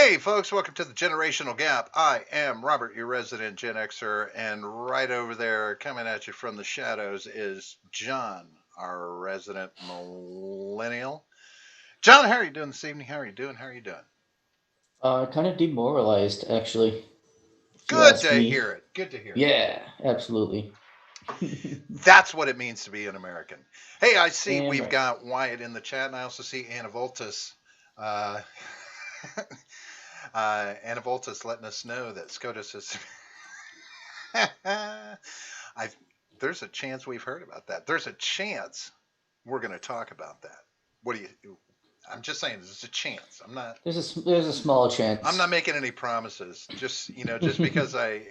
Hey, folks, welcome to the Generational Gap. I am Robert, your resident Gen Xer, and right over there, coming at you from the shadows, is John, our resident millennial. John, how are you doing this evening? How are you doing? How are you doing? Kind of demoralized, actually, if you Good ask to me. hear it. Good to hear it. Yeah, absolutely. That's what it means to be an American. Hey, I see Damn we've right. got Wyatt in the chat, and I also see Anna Voltis. Uh, Anna Voltis letting us know that SCOTUS is. I there's a chance we've heard about that. There's a chance we're going to talk about that. What do you? I'm just saying there's a chance. There's a small I'm not chance. making any promises. Just because I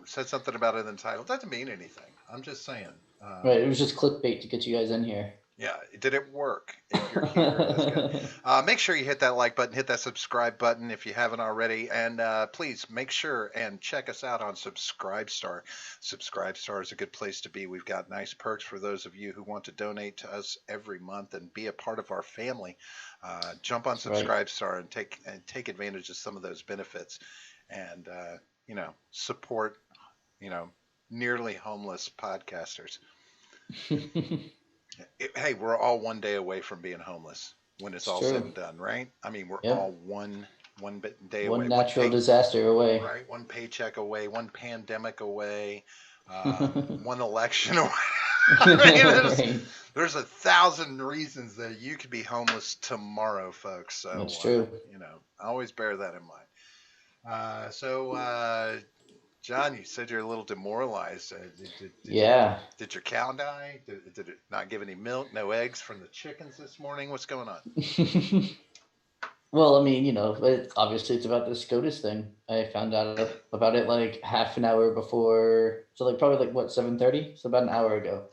said something about it in the title doesn't mean anything. I'm just saying. Right, it was just clickbait to get you guys in here. Yeah, did it work? If you're here, that's good. Make sure you hit that like button, hit that subscribe button if you haven't already, and please make sure and check us out on Subscribestar. Subscribestar is a good place to be. We've got nice perks for those of you who want to donate to us every month and be a part of our family. Jump on That's right. Subscribestar and take advantage of some of those benefits, and support you know nearly homeless podcasters. Hey, we're all one day away from being homeless when it's It's all said true. and done, right? I mean, we're all Yep. day One away, natural disaster away. right? One paycheck away, one pandemic away, one election away. I mean, Right. there's 1,000 reasons that you could be homeless tomorrow, folks. So That's true. always bear that in mind. John, you said you're a little demoralized. Yeah. Did your cow die? Did it not give any milk? No eggs from the chickens this morning? What's going on? Well, I mean, obviously it's about the SCOTUS thing. I found out about it like half an hour before, so like probably like what 7:30, so about an hour ago.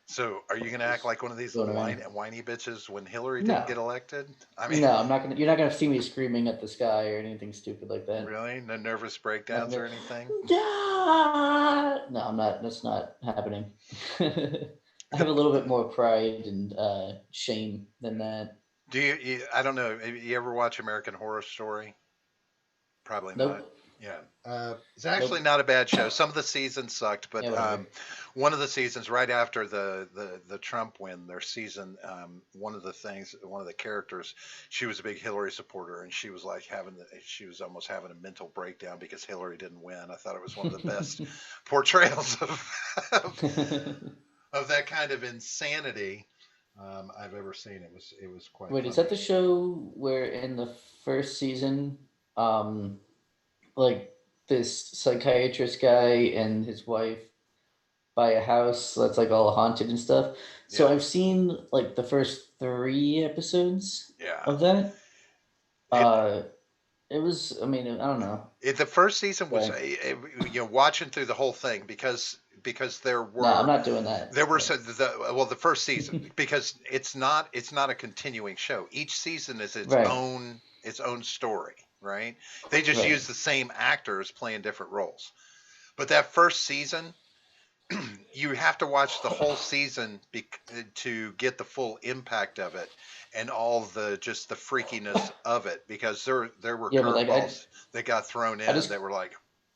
So, are you going to act Just like one of these going around. whiny bitches when Hillary didn't No, get elected? I mean, no, I'm not gonna. You're not gonna see me screaming at the sky or anything stupid like that. really? No nervous I'm not breakdowns gonna or be, anything? "Ah!" No, I'm not. That's not happening. I The have a little bit more pride and shame than that. I don't know. You ever watch American Horror Story? Probably not. Nope. Yeah. It's actually Nope. not a bad show. Some of the seasons sucked, Yeah, but whatever. one of the seasons right after the Trump win, their season, one of the characters, she was a big Hillary supporter, and she was like she was almost having a mental breakdown because Hillary didn't win. I thought it was one of the best portrayals of, of that kind of insanity I've ever seen. It was quite Wait, is that funny. the show where in the first season, um, like this psychiatrist guy and his wife buy a house that's like all haunted and stuff. So Yeah, I've seen like the first three episodes yeah. of that. It Uh, it was, I mean, I don't know. the first season was Okay. watching through the whole thing because No, I'm not doing that. there were But so the first season because it's not a continuing show. Each season is right, its own story, right? They just right. use the same actors playing different roles. But that first season, you have to watch the whole season to get the full impact of it and all the freakiness of it because there were Yeah, but like curveballs that got thrown I in just, that were like,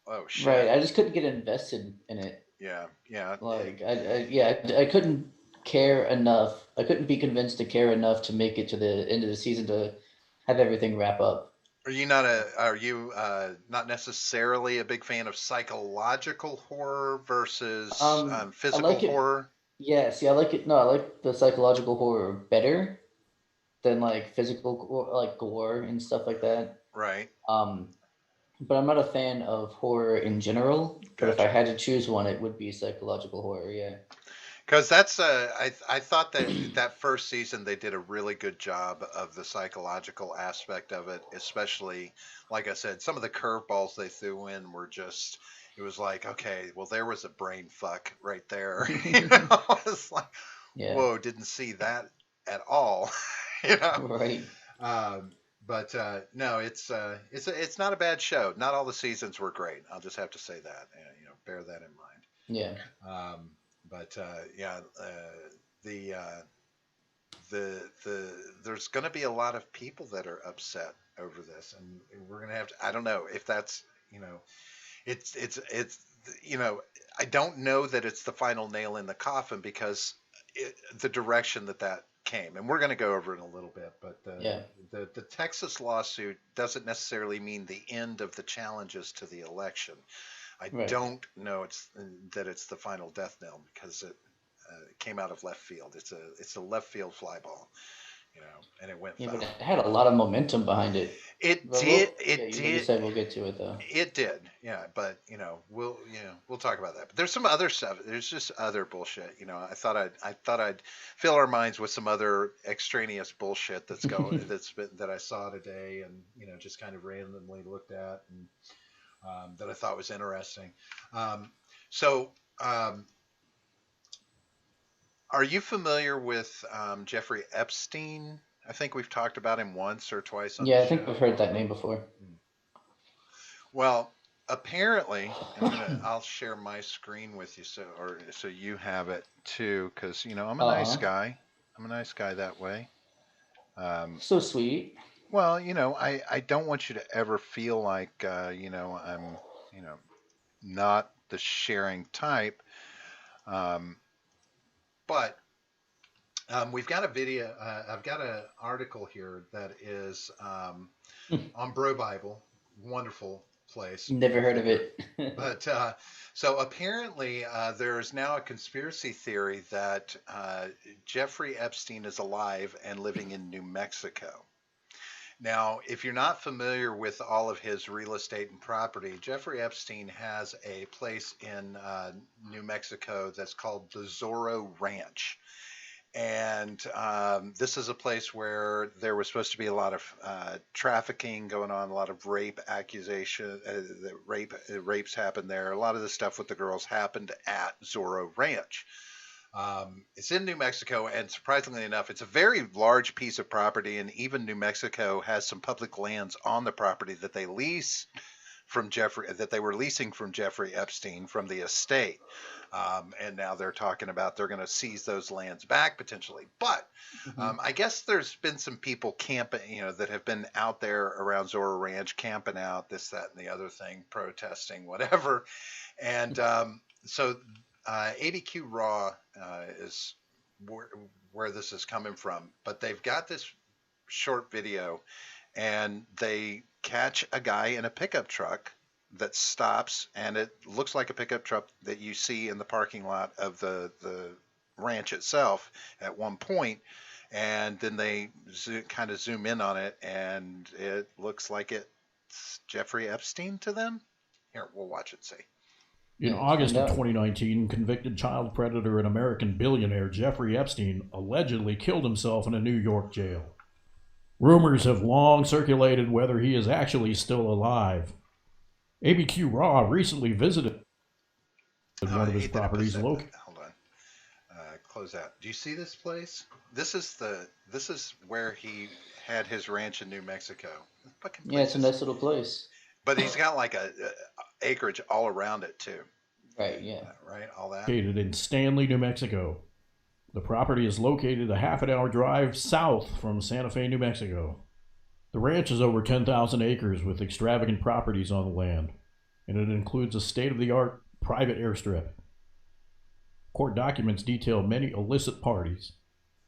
oh right, shit, I just couldn't get invested in it. yeah, yeah. Like, yeah, I couldn't care enough. I couldn't be convinced to care enough to make it to the end of the season to have everything wrap up. Are you not necessarily a big fan of psychological horror versus I physical like it. horror? Yeah, see, I like it. No, I like the psychological horror better than like like gore and stuff like that. Right. Um, but I'm not a fan of horror in general. But if I Gotcha. had to choose one, it would be psychological horror. Yeah. Because I thought that first season they did a really good job of the psychological aspect of it, especially like I said, some of the curveballs they threw in were just. It was like, okay, well, there was a brain fuck right there. It's like, Yeah. whoa, didn't see that at all. you know. Right. Um, but no, it's not a bad show. Not all the seasons were great. I'll just have to say that. Bear that in mind. Yeah. Um, but yeah, the the there's going to be a lot of people that are upset over this, and we're going to have to. I don't know if that's it's you know I don't know that it's the final nail in the coffin because the direction that came, and we're going to go over it in a little bit, but Yeah. the Texas lawsuit doesn't necessarily mean the end of the challenges to the election. I Right. don't know that it's the final death knell because it came out of left field. It's a left field fly ball, and it went Yeah, but foul. it had a lot of momentum behind it. It But did. yeah, It you did. said we'll get to it though. It did. Yeah, but we'll talk about that. But there's some other stuff. There's just other bullshit. I thought I'd fill our minds with some other extraneous bullshit that I saw today, and just kind of randomly looked at, and that I thought was interesting. Um, so, are you familiar with Jeffrey Epstein? I think we've talked about him once or twice on the Yeah, I think show. I've heard that name before. Well, apparently, I'll share my screen with you so you have it too, because I'm a nice Uh-huh. guy. I'm a nice guy that way. So sweet. Well, I don't want you to ever feel like I'm you know not the sharing type. Um, but we've got a video. I've got an article here that is on Bro Bible. Wonderful place. Never heard of it. But so apparently, there's now a conspiracy theory that Jeffrey Epstein is alive and living in New Mexico. Now, if you're not familiar with all of his real estate and property, Jeffrey Epstein has a place in New Mexico that's called the Zorro Ranch. And this is a place where there was supposed to be a lot of trafficking going on, a lot of rape accusation, rapes happened there. A lot of the stuff with the girls happened at Zorro Ranch. It's in New Mexico, and surprisingly enough, it's a very large piece of property, and even New Mexico has some public lands on the property that they were leasing from Jeffrey Epstein from the estate. And now they're talking about they're going to seize those lands back potentially. But Mhm. I guess there's been some people camping, that have been out there around Zorro Ranch, camping out, this, that, and the other thing, protesting, whatever. And so ABQ Raw is where this is coming from. But they've got this short video, and they catch a guy in a pickup truck that stops, and it looks like a pickup truck that you see in the parking lot of the ranch itself at one point, and then they kind of zoom in on it, and it looks like it's Jeffrey Epstein to them. Here, we'll watch it. See. In Yeah, let's August find of out. 2019, convicted child predator and American billionaire Jeffrey Epstein allegedly killed himself in a New York jail. Rumors have long circulated whether he is actually still alive. ABQ Raw recently visited Oh, one I of his hate that it properties does that. located. Hold on. Close out. Do you see this place? This is where he had his ranch in New Mexico. The fucking Yeah, it's place a is, nice little place. but he's got like a acreage all around it too, Right, yeah. right? All that. In Stanley, New Mexico. The property is located a half an hour drive south from Santa Fe, New Mexico. The ranch is over 10,000 acres with extravagant properties on the land, and it includes a state of the art private airstrip. Court documents detail many illicit parties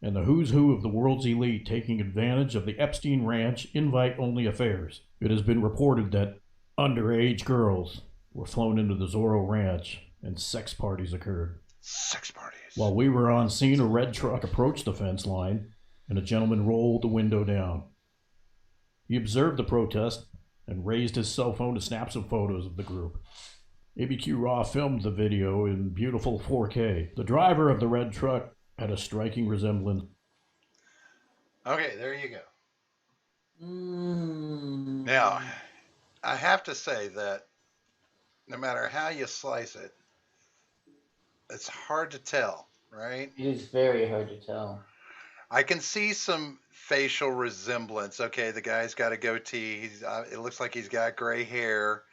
and the who's who of the world's elite taking advantage of the Epstein Ranch invite only affairs. It has been reported that underage girls were flown into the Zorro Ranch and sex parties occurred. Sex parties. While we were on scene, a red truck approached the fence line and a gentleman rolled the window down. He observed the protest and raised his cell phone to snap some photos of the group. ABQ Raw filmed the video in beautiful 4K. The driver of the red truck had a striking resemblance. Okay, there you go. Mm. Now, I have to say that no matter how you slice it, it's hard to tell, right? It is very hard to tell. I can see some facial resemblance. Okay, the guy's got a goatee. It looks like he's got gray hair,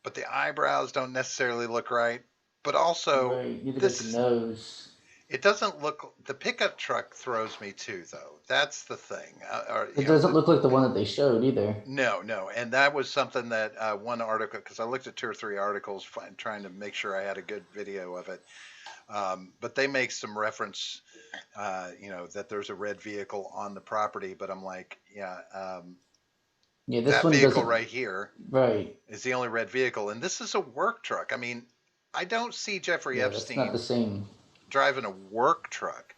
but the eyebrows don't necessarily look right. But also, Right, neither does the this nose. It doesn't look. The pickup truck throws me too, though. That's the thing. Or, It doesn't look like the one that they showed either. no, and that was something that one article, because I looked at two or three articles trying to make sure I had a good video of it. But they make some reference, that there's a red vehicle on the property. But I'm like, yeah, Yeah, this that one vehicle doesn't. right here Right. is the only red vehicle, and this is a work truck. I mean, I don't see Jeffrey Yeah, that's not the Epstein same. driving a work truck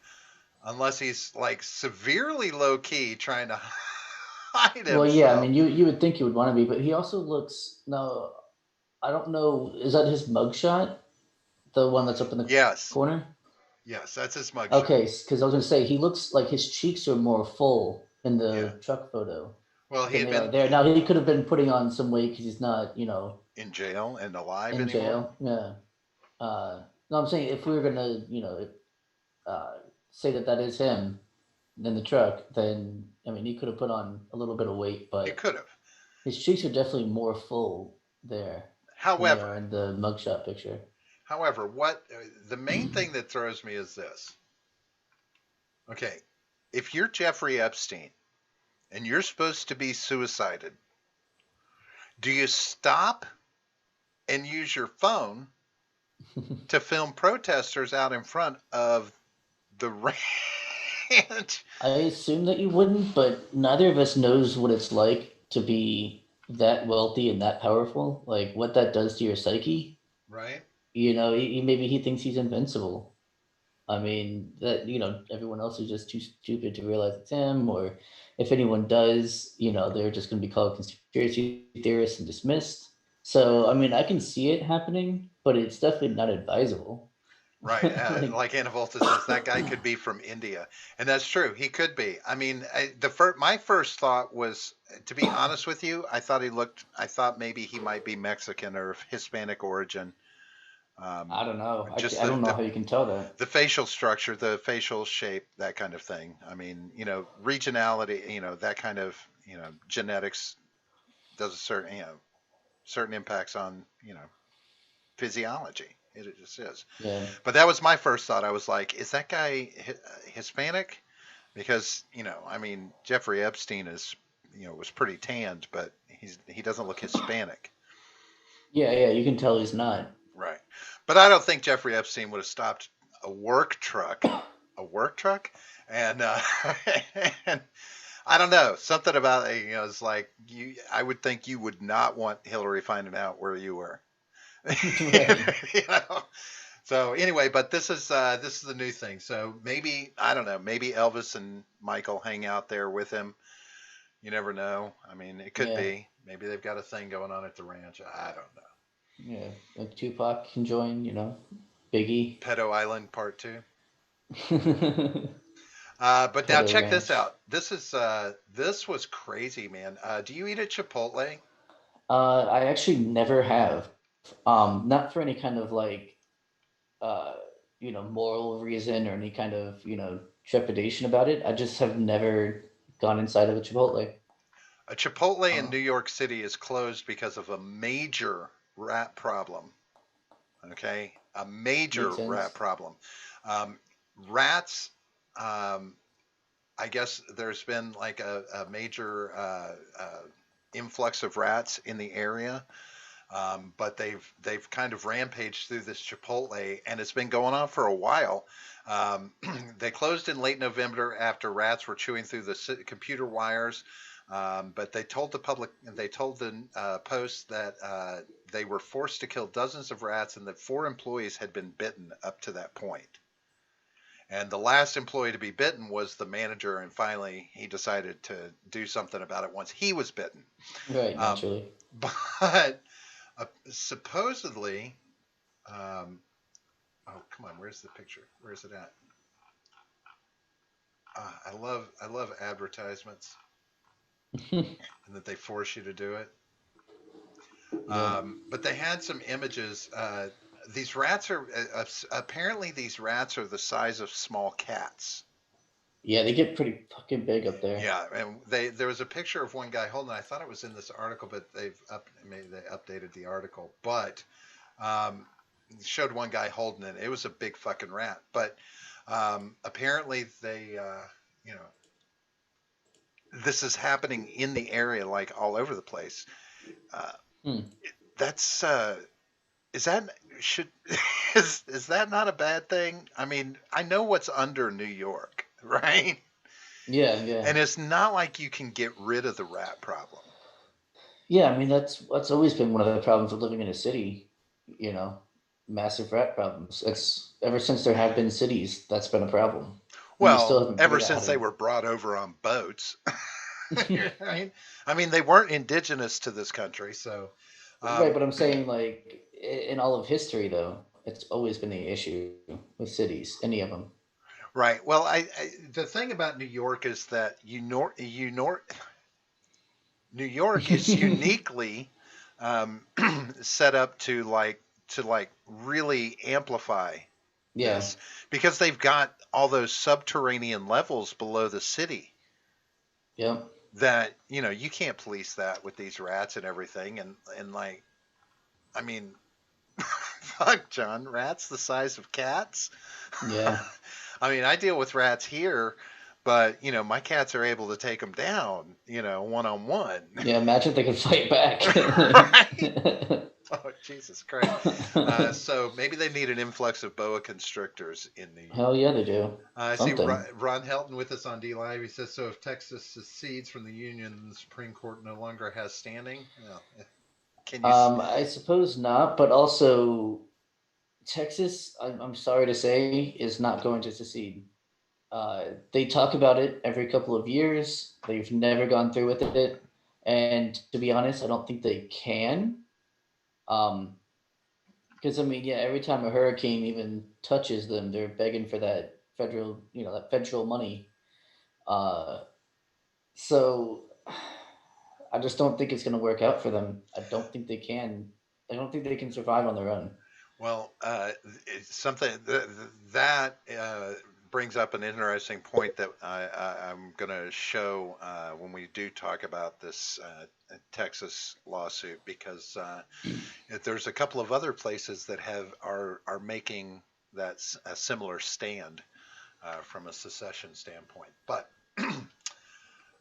unless he's like severely low key trying to hide Well, yeah, I himself. mean, you would think he would want to be, but he also looks. No, I don't know. Is that his mugshot? The one that's up in the Yes, corner? yes, that's his mugshot. Okay, because I was gonna say he looks like his cheeks are more full in Yeah. the truck photo Well, he than had they are been there. Now he could have been putting on some weight because he's not, in jail and alive in anymore. jail. Yeah. No, I'm saying if we were gonna, uh, say that that is him in the truck, then I mean he could have put on a little bit of weight, He but could have. his cheeks are definitely more full there than they are However, in the mugshot picture. what the main thing that throws me is this. Okay, if you're Jeffrey Epstein and you're supposed to be suicided, do you stop and use your phone to film protesters out in front of the ranch? I assume that you wouldn't, but neither of us knows what it's like to be that wealthy and that powerful. Like what that does to your psyche. Right? Maybe he thinks he's invincible. I mean, that everyone else is just too stupid to realize it's him, or if anyone does, they're just going to be called conspiracy theorists and dismissed. So, I mean, I can see it happening, but it's definitely not advisable. Right. Like, Like Anna Volta says, that guy could be from India. And that's true. He could be. I mean, my first thought was, to be honest with you, I thought maybe he might be Mexican or of Hispanic origin. I don't know. Just I don't know how you can tell that. the facial structure, the facial shape, that kind of thing. I mean, regionality, that kind of, genetics does a certain impacts on, physiology. It just is. Yeah. But that was my first thought. I was like, is that guy Hispanic? Because, I mean, Jeffrey Epstein was pretty tanned, but he doesn't look Hispanic. Yeah, yeah, you can tell he's not. Right. But I don't think Jeffrey Epstein would have stopped a work truck, and and I don't know, something about it, it's like I would think you would not want Hillary finding out where you were. Right. you know. So anyway, but this is the new thing. So maybe I don't know. Maybe Elvis and Michael hang out there with him. You never know. I mean, it could Yeah. be. Maybe they've got a thing going on at the ranch. I don't know. Yeah. Like Tupac can join, Biggie. Pedo Island Part 2. Pedo But now check Ranch. this out. This was crazy, man. Do you eat at Chipotle? I actually never have. Not for any kind of like uh, moral reason or any kind of, trepidation about it. I just have never gone inside of a Chipotle. A Chipotle in Uh, New York City is closed because of a major rat problem. Okay, a major Makes rat sense. problem. Rats. Um, I guess there's been like a major influx of rats in the area, but they've kind of rampaged through this Chipotle, and it's been going on for a while. They closed in late November after rats were chewing through the computer wires. But they told the Post that they were forced to kill dozens of rats and that 4 employees had been bitten up to that point. And the last employee to be bitten was the manager, and finally he decided to do something about it once he was bitten. Right, Um, naturally. but supposedly, oh come on, where's the picture? Where's it at? I love advertisements and that they force you to do it. Yeah. But they had some images. These rats are apparently these rats are the size of small cats. Yeah, they get pretty fucking big up there. Yeah, and there was a picture of one guy holding. I thought it was in this article, but maybe they updated the article. But showed one guy holding it. It was a big fucking rat. But Apparently, you know, this is happening in the area, like all over the place. Uh, Hmm. that's is that should is that not a bad thing? I mean, I know what's under New York, right? Yeah, yeah. And it's not like you can get rid of the rat problem. Yeah, I mean that's always been one of the problems with living in a city, you know, massive rat problems. It's ever since there have been cities, that's been a problem. And we still Well, haven't ever figured out how since they to. were brought over on boats, right? I mean, they weren't indigenous to this country, so Right, um, but I'm saying like in all of history though, it's always been the issue with cities, any of them. right. Well, the thing about New York is that New York is uniquely set up to really amplify Yeah. this because they've got all those subterranean levels below the city Yep. that you can't police that with these rats and everything and like I mean fuck John, rats the size of cats. Yeah. I mean, I deal with rats here, but my cats are able to take them down, one on one. Yeah, imagine if they could fight back. Right? Oh, Jesus Christ. So maybe they need an influx of boa constrictors in New York. Hell yeah, they do. I see Something. Ron Helton with us on D Live. He says, so if Texas secedes from the Union, the Supreme Court no longer has standing? Can you? I suppose not, but also Texas, I'm sorry to say, is not going to secede. They talk about it every couple of years. They've never gone through with it, and to be honest, I don't think they can. Um, because I mean, yeah, every time a hurricane even touches them, they're begging for that federal, that federal money. Uh, so I just don't think it's going to work out for them. I don't think they can. I don't think they can survive on their own. Well, it's something that brings up an interesting point that I'm going to show when we do talk about this Texas lawsuit, because there's a couple of other places that are making that a similar stand from a secession standpoint. But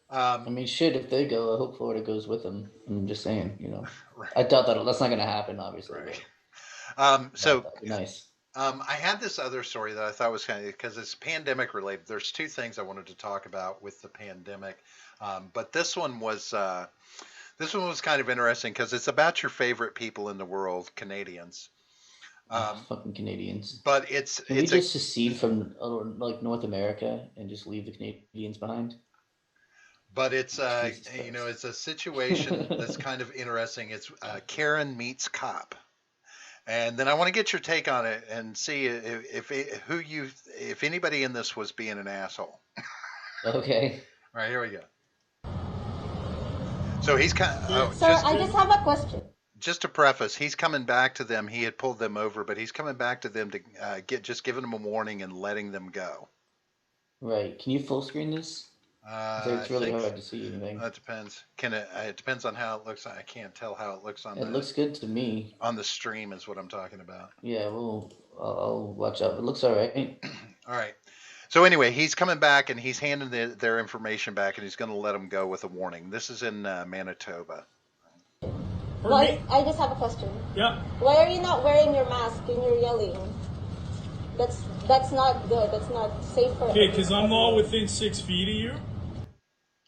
I mean, shit, if they go, I hope Florida goes with them. I'm just saying, right, I doubt that's not going to happen, obviously. right. But So that'd be nice. I had this other story that I thought was kind of, because it's pandemic related. There's two things I wanted to talk about with the pandemic, but this one was kind of interesting because it's about your favorite people in the world, Canadians. Fucking Canadians. But it's Can we it's a just secede from like North America and just leave the Canadians behind? but it's Jesus Christ. it's a situation that's kind of interesting. It's Karen meets cop. And then I want to get your take on it and see if anybody in this was being an asshole. Okay. All right, here we go. So he's kind of, Sir, I just have a question. just to preface, he's coming back to them. He had pulled them over, but he's coming back to them to just giving them a warning and letting them go. Right. Can you full screen this? I It's really think hard to see anything. that depends. It depends on how it looks. I can't tell how it looks It looks good to me. on the stream is what I'm talking about. Yeah, well, I'll watch out. It looks all right. All right. So anyway, he's coming back and he's handing their information back and he's going to let them go with a warning. This is in Manitoba. Why, I just have a question. Yeah. Why are you not wearing your mask and you're yelling? That's not good. That's not safe for Okay, because I'm all within 6 feet of you.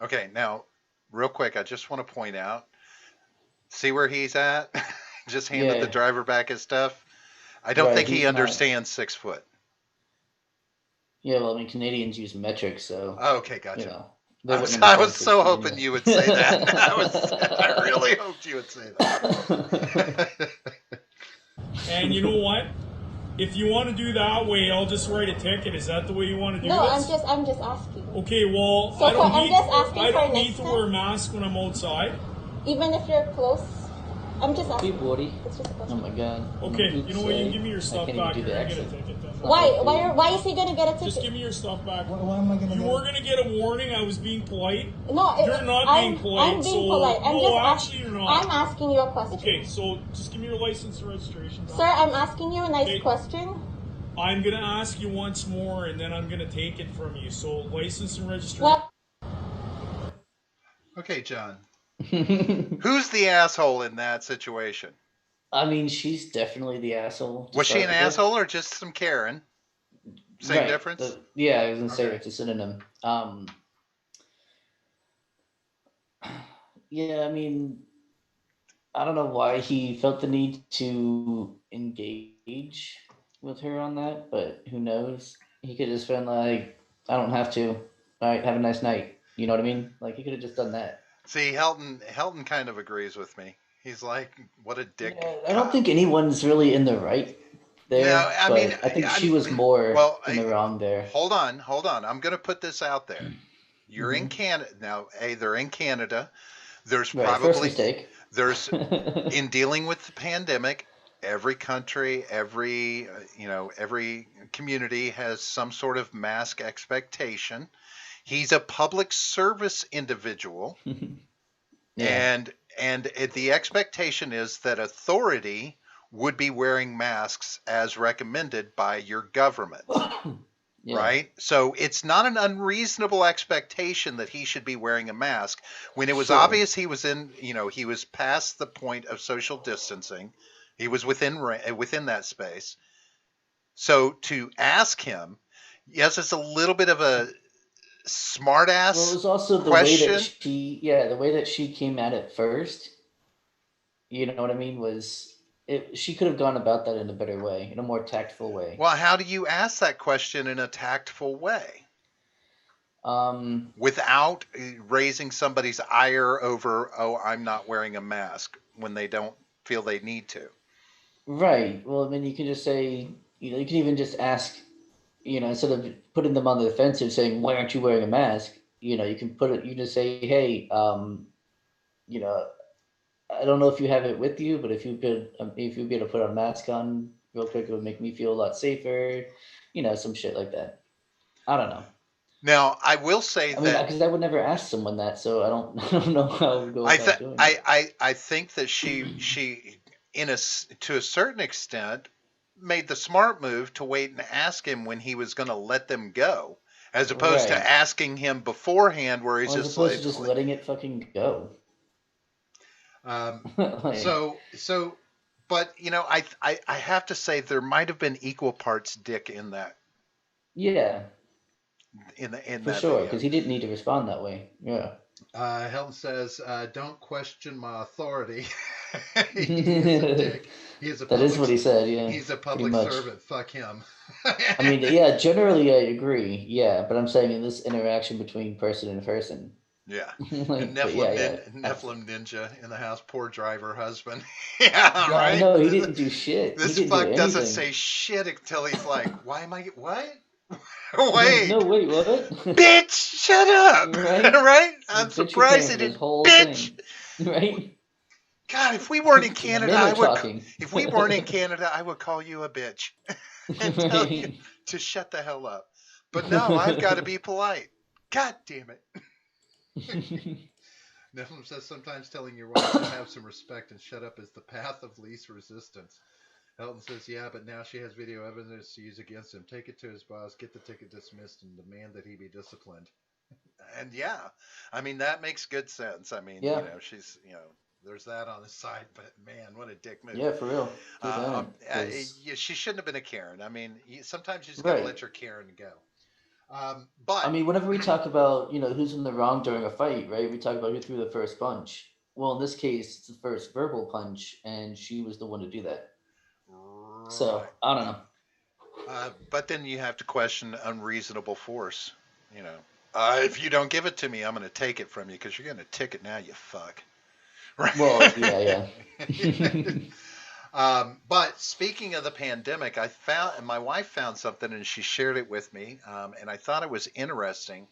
Okay, now, real quick, I just want to point out, see where he's at? Just handed the Yeah. driver back his stuff. I don't Right, think he he's not- understands 6 foot. Yeah, well, I mean, Canadians use metric, so, Oh, okay, gotcha. they I wouldn't was understand so 6 feet hoping anyway. you would say that. I really hoped you would say that. And you know what? If you want to do that way, I'll just write a ticket. Is that the way you want to do No, this? I'm just asking. Okay, well, So I don't I'm need, just asking I don't for need next to time. wear a mask when I'm outside. Even if you're close, I'm just Hey, asking. Woody. It's just a Oh question. my god. Okay, Oops, you know what? You sorry. give me your I stuff can't back. even do You're the gonna get a accent. ticket then. Why is he gonna get a ticket? Just give me your stuff back. Why am I gonna You get were gonna get a warning. I was being polite. No, You're not being polite, I'm being so- polite. I'm no, just actually, you're not. I'm asking you a question. Okay, so just give me your license and registration. Sir, I'm asking you a nice Okay. question. I'm gonna ask you once more, and then I'm gonna take it from you. So, license and registration. Well, Okay, John. Who's the asshole in that situation? I mean, she's definitely the asshole. To Was she an start with. asshole or just some Karen? Same Right. difference? Yeah, I was gonna say Okay. it's a synonym. Yeah, I mean, I don't know why he felt the need to engage with her on that, but who knows? He could have just been like, I don't have to. All right, have a nice night. You know what I mean? Like he could have just done that. See, Helton kind of agrees with me. He's like, what a dick Yeah, I don't cop. think anyone's really in the right there, No, I mean, but I think she was more well, in the wrong there. hold on. I'm going to put this out there. You're in Mhm. Canada now. They're in Canada. There's Right, first probably mistake. there's in dealing with the pandemic. Every country, every every community has some sort of mask expectation. He's a public service individual, Yeah, and the expectation is that authority would be wearing masks as recommended by your government. yeah, Right? So it's not an unreasonable expectation that he should be wearing a mask when it was sure. obvious he was he was past the point of social distancing. He was within that space. So to ask him, yes, it's a little bit of a smart Well, it ass was also the way that question. the way that she came at it first. You know what I mean? She could have gone about that in a better way, in a more tactful way. Well, how do you ask that question in a tactful way without raising somebody's ire over, oh, I'm not wearing a mask when they don't feel they need to? Right. Well, I mean, you can just say, you can even just ask, instead of putting them on the defensive, saying, "Why aren't you wearing a mask?" You can put it. You just say, "Hey, you know, I don't know if you have it with you, but if you'd be able to put a mask on real quick, it would make me feel a lot safer." Some shit like that. I don't know. Now, I will say I mean, that because I would never ask someone that, so I don't, I don't know how I would go I th- about doing it. I think that she to a certain extent made the smart move to wait and ask him when he was going to let them go, as opposed to Right. asking him beforehand, where he's Well, as just opposed like, to just letting it fucking go. Like, so, but I have to say there might have been equal parts dick in that yeah, in for that sure, video. because he didn't need to respond that way. Yeah. Helton says, "Don't question my authority." He is a dick. He is a That is public. what he said. Yeah, He's a pretty public much. servant. Fuck him. I mean, yeah, generally I agree. Yeah, but I'm saying in this interaction between person and person. Yeah. And But yeah, yeah, Nephilim ninja in the house. Poor driver husband. Yeah, yeah. I right. know he didn't do shit. He This didn't do fuck doesn't anything. say shit until he's like, "Why am I? What? No, Wait, wait, what? bitch, shut up!" Right? Right? I'm Bitch, you're paying surprised for it this didn't. whole Bitch. thing, right? God, if we weren't in Canada, Men are talking. if we weren't in Canada, I would call you a bitch and tell you Right? to shut the hell up. But no, I've got to be polite. God damn it. Nephilim says sometimes telling your wife to have some respect and shut up is the path of least resistance. Helton says, yeah, but now she has video evidence to use against him. Take it to his boss, get the ticket dismissed, and demand that he be disciplined. And yeah, I mean, that makes good sense. I mean, Yeah, she's, there's that on the side, but man, what a dick move. yeah, for real. Too bad. 'Cause- She shouldn't have been a Karen. I mean, sometimes you just got to right. let your Karen go. I But mean, whenever we talk about, who's in the wrong during a fight, right? We talk about who threw the first punch. Well, in this case, it's the first verbal punch, and she was the one to do that. So, right. I don't know. But then you have to question unreasonable force. You know, if you don't give it to me, I'm going to take it from you because you're going to ticket now, you fuck. Right. Well, yeah, yeah. But speaking of the pandemic, my wife found something and she shared it with me, and I thought it was interesting.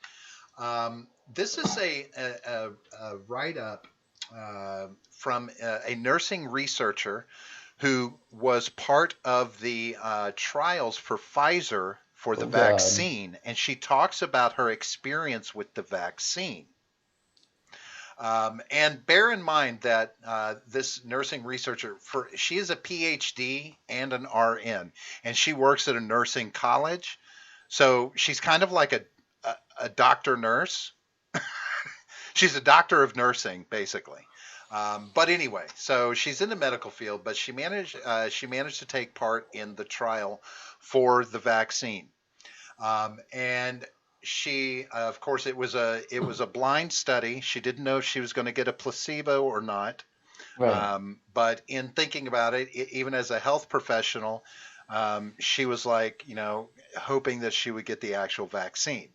This is a write-up from a nursing researcher who was part of the trials for Pfizer for the Oh, God. vaccine, and she talks about her experience with the vaccine. And bear in mind that this nursing researcher, she is a PhD and an RN, and she works at a nursing college. So she's kind of like a doctor nurse. She's a doctor of nursing, basically. But anyway, so she's in the medical field, but she managed to take part in the trial for the vaccine. And she, of course, it was a blind study. She didn't know if she was going to get a placebo or not. Right. But in thinking about it, even as a health professional, she was like, hoping that she would get the actual vaccine.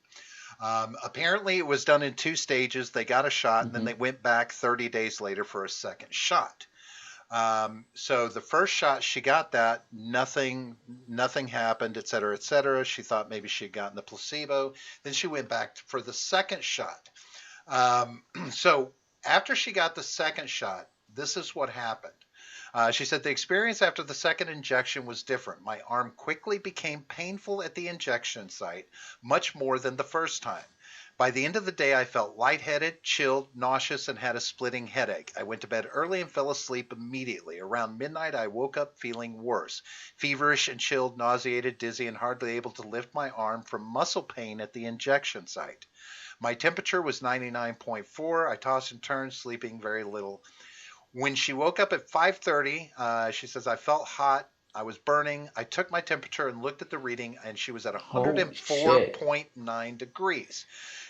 Apparently, it was done in 2 stages. They got a shot, and then they went back 30 days later for a second shot. So the first shot, she got that, nothing happened, et cetera, et cetera. She thought maybe she had gotten the placebo. Then she went back for the second shot. So after she got the second shot, this is what happened. She said the experience after the second injection was different. My arm quickly became painful at the injection site, much more than the first time. By the end of the day, I felt lightheaded, chilled, nauseous, and had a splitting headache. I went to bed early and fell asleep immediately. Around midnight, I woke up feeling worse, feverish and chilled, nauseated, dizzy, and hardly able to lift my arm from muscle pain at the injection site. My temperature was 99.4. I tossed and turned, sleeping very little. When she woke up at 5:30, she says, I felt hot. I was burning. I took my temperature and looked at the reading, and she was at Holy shit. 104.9 degrees.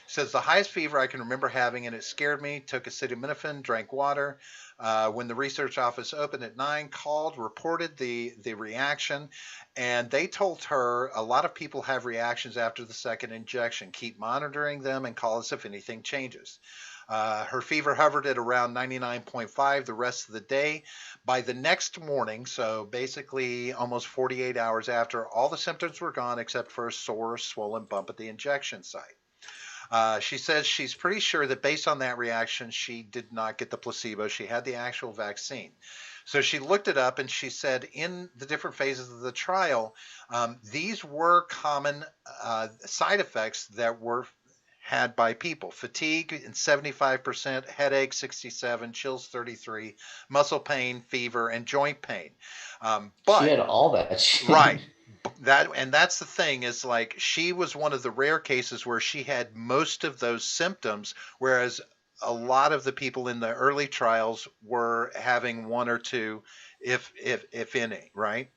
Says the highest fever I can remember having, and it scared me. Took acetaminophen, drank water. When the research office opened at 9, called, reported the reaction, and they told her a lot of people have reactions after the second injection. Keep monitoring them and call us if anything changes. Her fever hovered at around 99.5 the rest of the day. By the next morning, so basically almost 48 hours after, all the symptoms were gone except for a sore, swollen bump at the injection site. She says she's pretty sure that based on that reaction, she did not get the placebo. She had the actual vaccine. So she looked it up, and she said in the different phases of the trial, these were common side effects that were had by people. Fatigue in 75%, headache 67%, chills 33%, muscle pain, fever, and joint pain. But she had all that shit. Right. That's the thing, is like she was one of the rare cases where she had most of those symptoms, whereas a lot of the people in the early trials were having one or two, if any, right?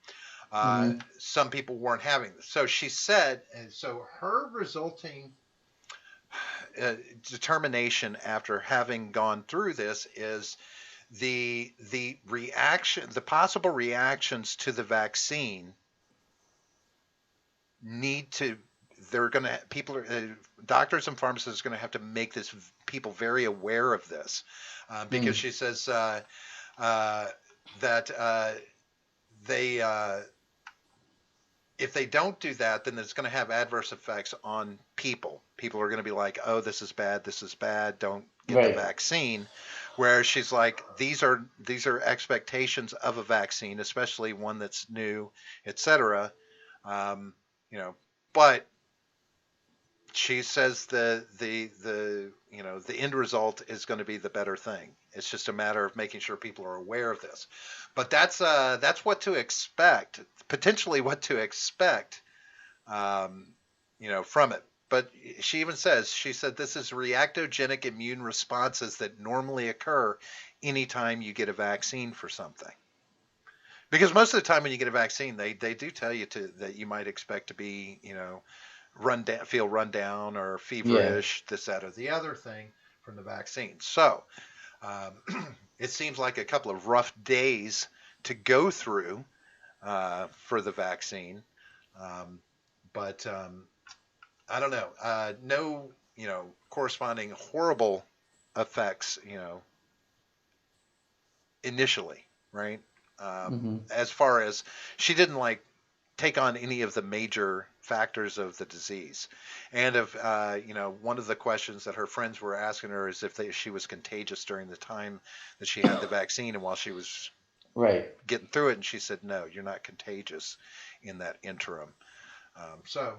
Some people weren't having this. So she said, and so her resulting determination after having gone through this is the reaction, the possible reactions to the vaccine need to, they're going to, people are, doctors and pharmacists are going to have to make this, people very aware of this, because she says that they, if they don't do that, then it's going to have adverse effects on people. People are going to be like, oh, this is bad, don't get the vaccine. Whereas she's like, these are expectations of a vaccine, especially one that's new, etc. But she says the end result is going to be the better thing. It's just a matter of making sure people are aware of this. But that's what to expect, potentially what to expect, from it. But she said this is reactogenic immune responses that normally occur anytime you get a vaccine for something. Because most of the time when you get a vaccine, they do tell you that you might expect to be, feel run down or feverish, this, that, or the other thing from the vaccine. So it seems like a couple of rough days to go through for the vaccine. But I don't know. No, corresponding horrible effects, initially, right? As far as she didn't take on any of the major factors of the disease. And one of the questions that her friends were asking her is if she was contagious during the time that she had the vaccine and while she was getting through it. And she said, no, you're not contagious in that interim. So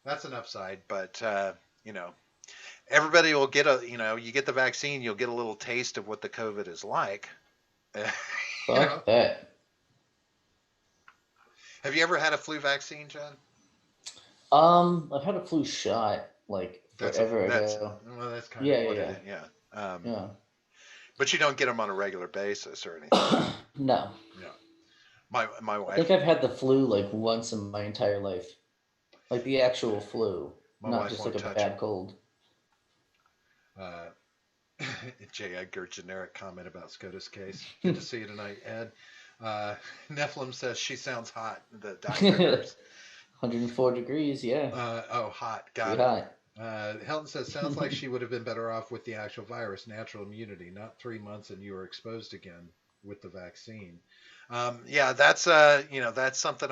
that's an upside, but everybody will get you get the vaccine, you'll get a little taste of what the COVID is like. you know, Fuck that. have you ever had a flu vaccine, John? I've had a flu shot like That's forever that's ago. well, that's kind Yeah, of what yeah, it is. Yeah. yeah. But you don't get them on a regular basis or anything. No. Yeah. My I wife think I've had the flu like once in my entire life. Like the actual flu, my not wife just like won't a touch them. bad cold. Uh, J. Edgar generic comment about SCOTUS case. Good to see you tonight, Ed. Nephilim says she sounds hot. The doctor. 104 degrees, yeah. Hot. Pretty Got hot. it. Helton says, sounds like she would have been better off with the actual virus, natural immunity, not 3 months and you were exposed again with the vaccine. Yeah, that's that's something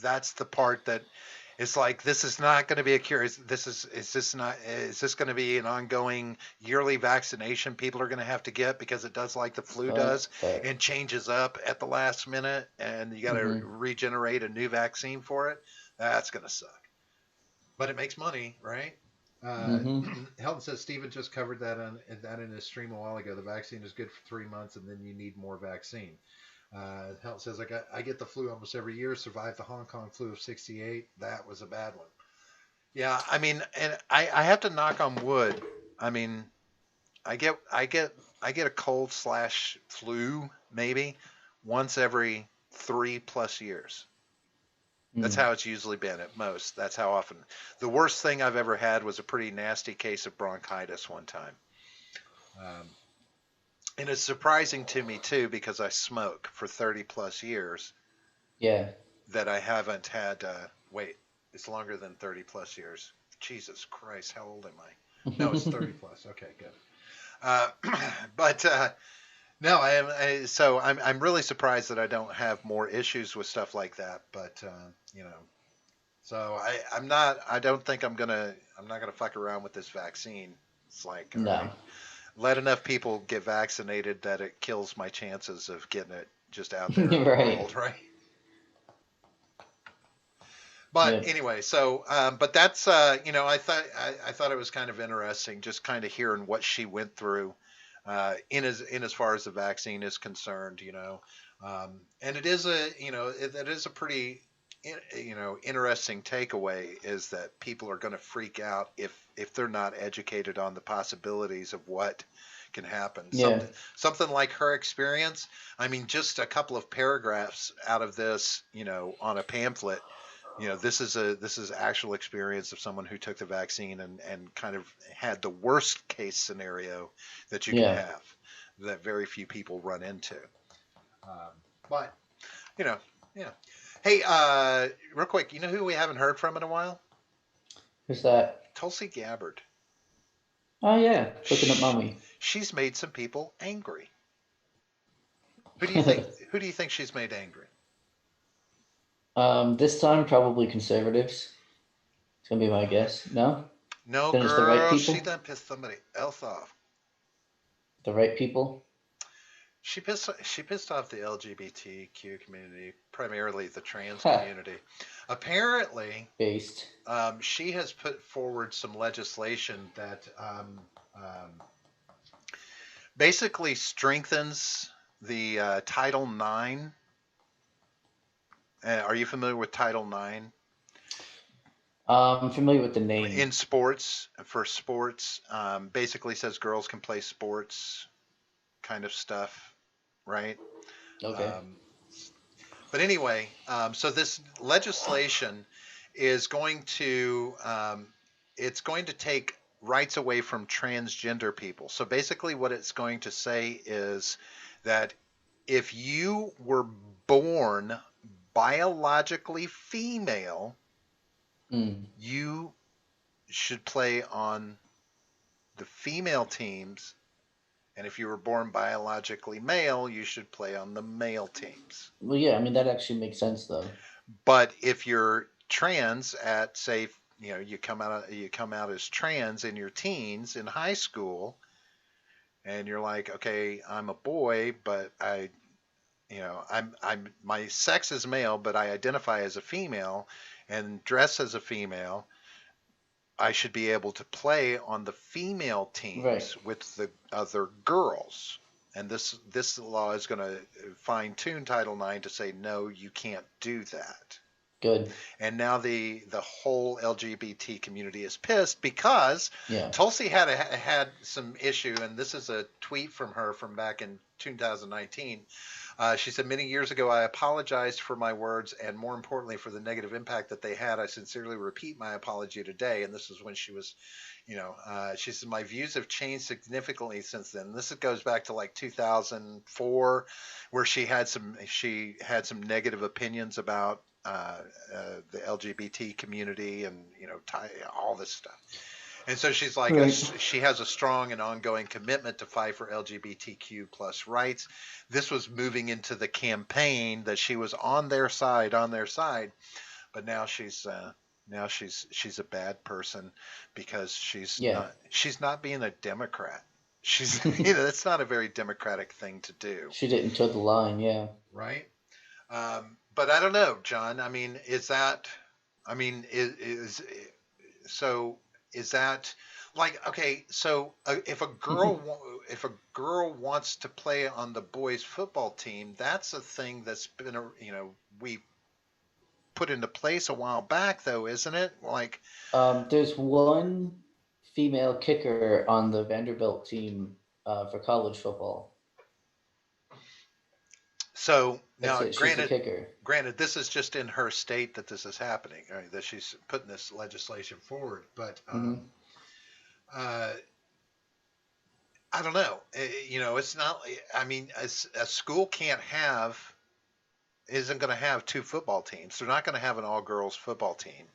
that's the part that it's like this is not going to be a cure. Is this going to be an ongoing yearly vaccination people are going to have to get because it does like the flu does and changes up at the last minute and you got to regenerate a new vaccine for it? That's going to suck. But it makes money, right? Helton says Steven just covered that in his stream a while ago. The vaccine is good for 3 months and then you need more vaccine. Helton says, I get the flu almost every year, survived the Hong Kong flu of 68. That was a bad one. Yeah, I mean, and I have to knock on wood. I mean, I get a cold / flu maybe once every 3+ years. That's how it's usually been at most. That's how often. The worst thing I've ever had was a pretty nasty case of bronchitis one time. And it's surprising to me too because I smoke for 30+ years. Yeah. That I haven't had. Wait, it's longer than 30+ years. Jesus Christ, how old am I? No, it's 30+. Okay, good. But no, I'm really surprised that I don't have more issues with stuff like that. But so I don't think I'm not gonna fuck around with this vaccine. It's like no. Let enough people get vaccinated that it kills my chances of getting it just out there in the right. world, right? But anyway, so but that's I thought it was kind of interesting just kind of hearing what she went through in as far as the vaccine is concerned, and it is a pretty interesting takeaway is that people are going to freak out if they're not educated on the possibilities of what can happen. Yeah. Something like her experience. I mean, just a couple of paragraphs out of this, on a pamphlet. This is actual experience of someone who took the vaccine and kind of had the worst case scenario that you can have that very few people run into. But yeah. Hey, real quick, you know who we haven't heard from in a while? Who's that? Tulsi Gabbard. Oh yeah, cooking up mommy. She's made some people angry. Who do you think? Who do you think she's made angry? This time probably conservatives. It's gonna be my guess. No. No, then girl, it's the right people? She done pissed somebody else off. The right people. She pissed off the LGBTQ community, primarily the trans community. Apparently, she has put forward some legislation that basically strengthens the Title IX. Are you familiar with Title IX? I'm familiar with the name. In sports, basically says girls can play sports kind of stuff, right? Okay. But anyway, so this legislation is going to it's going to take rights away from transgender people. So basically what it's going to say is that if you were born biologically female, you should play on the female teams, and if you were born biologically male, you should play on the male teams. Well, yeah, I mean that actually makes sense though. But if you're trans at say, you come out as trans in your teens in high school, and you're like, okay, I'm a boy, but I'm my sex is male, but I identify as a female and dress as a female. I should be able to play on the female teams with the other girls. And this law is going to fine tune Title IX to say, no, you can't do that. Good. And now the whole LGBT community is pissed because Yeah. Tulsi had some issue, and this is a tweet from her from back in 2019. She said, many years ago, I apologized for my words and more importantly for the negative impact that they had. I sincerely repeat my apology today. And this is when she was, she said, my views have changed significantly since then. This goes back to like 2004, where she had some negative opinions about the LGBT community and, all this stuff. And so she's like, she has a strong and ongoing commitment to fight for LGBTQ plus rights. This was moving into the campaign that she was on their side, but now she's a bad person because she's not being a Democrat. She's, that's not a very democratic thing to do. She didn't toe the line. Yeah. Right. But I don't know, John. I mean, is that like, okay, so if a girl wants to play on the boys football team, that's a thing that's been we put into place a while back, though, isn't it? Like, there's one female kicker on the Vanderbilt team for college football. So now, granted, this is just in her state that this is happening, right? That she's putting this legislation forward. But I don't know. It's not. I mean, a school isn't going to have two football teams. They're not going to have an all-girls football team.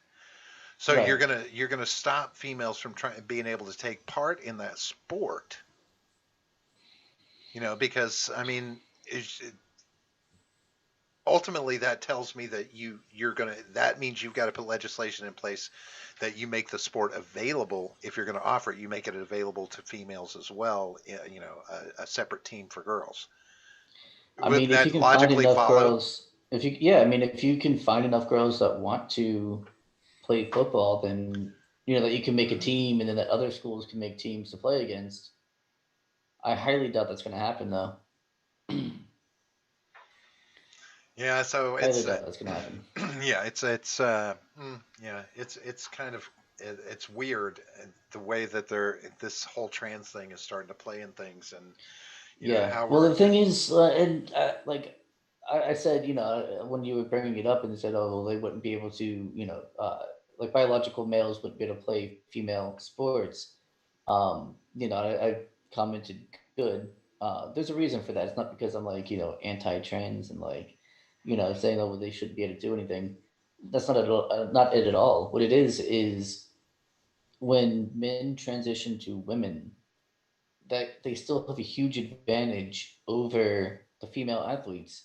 So you're gonna stop females from being able to take part in that sport. Because I mean. Ultimately, that tells me that that means you've got to put legislation in place that you make the sport available. If you're going to offer it, you make it available to females as well. A separate team for girls. I mean, if you can find enough girls, if you can find enough girls that want to play football, then that you can make a team, and then that other schools can make teams to play against. I highly doubt that's going to happen, though. Yeah, so it's that's gonna happen. Yeah, it's kind of it's weird the way that this whole trans thing is starting to play in things, and the thing is, like I said, when you were bringing it up and said, oh, well, they wouldn't be able to, like biological males wouldn't be able to play female sports. I commented good. There's a reason for that. It's not because I'm like anti-trans and like. Saying, oh, well, they shouldn't be able to do anything. That's not it at all. What it is when men transition to women, that they still have a huge advantage over the female athletes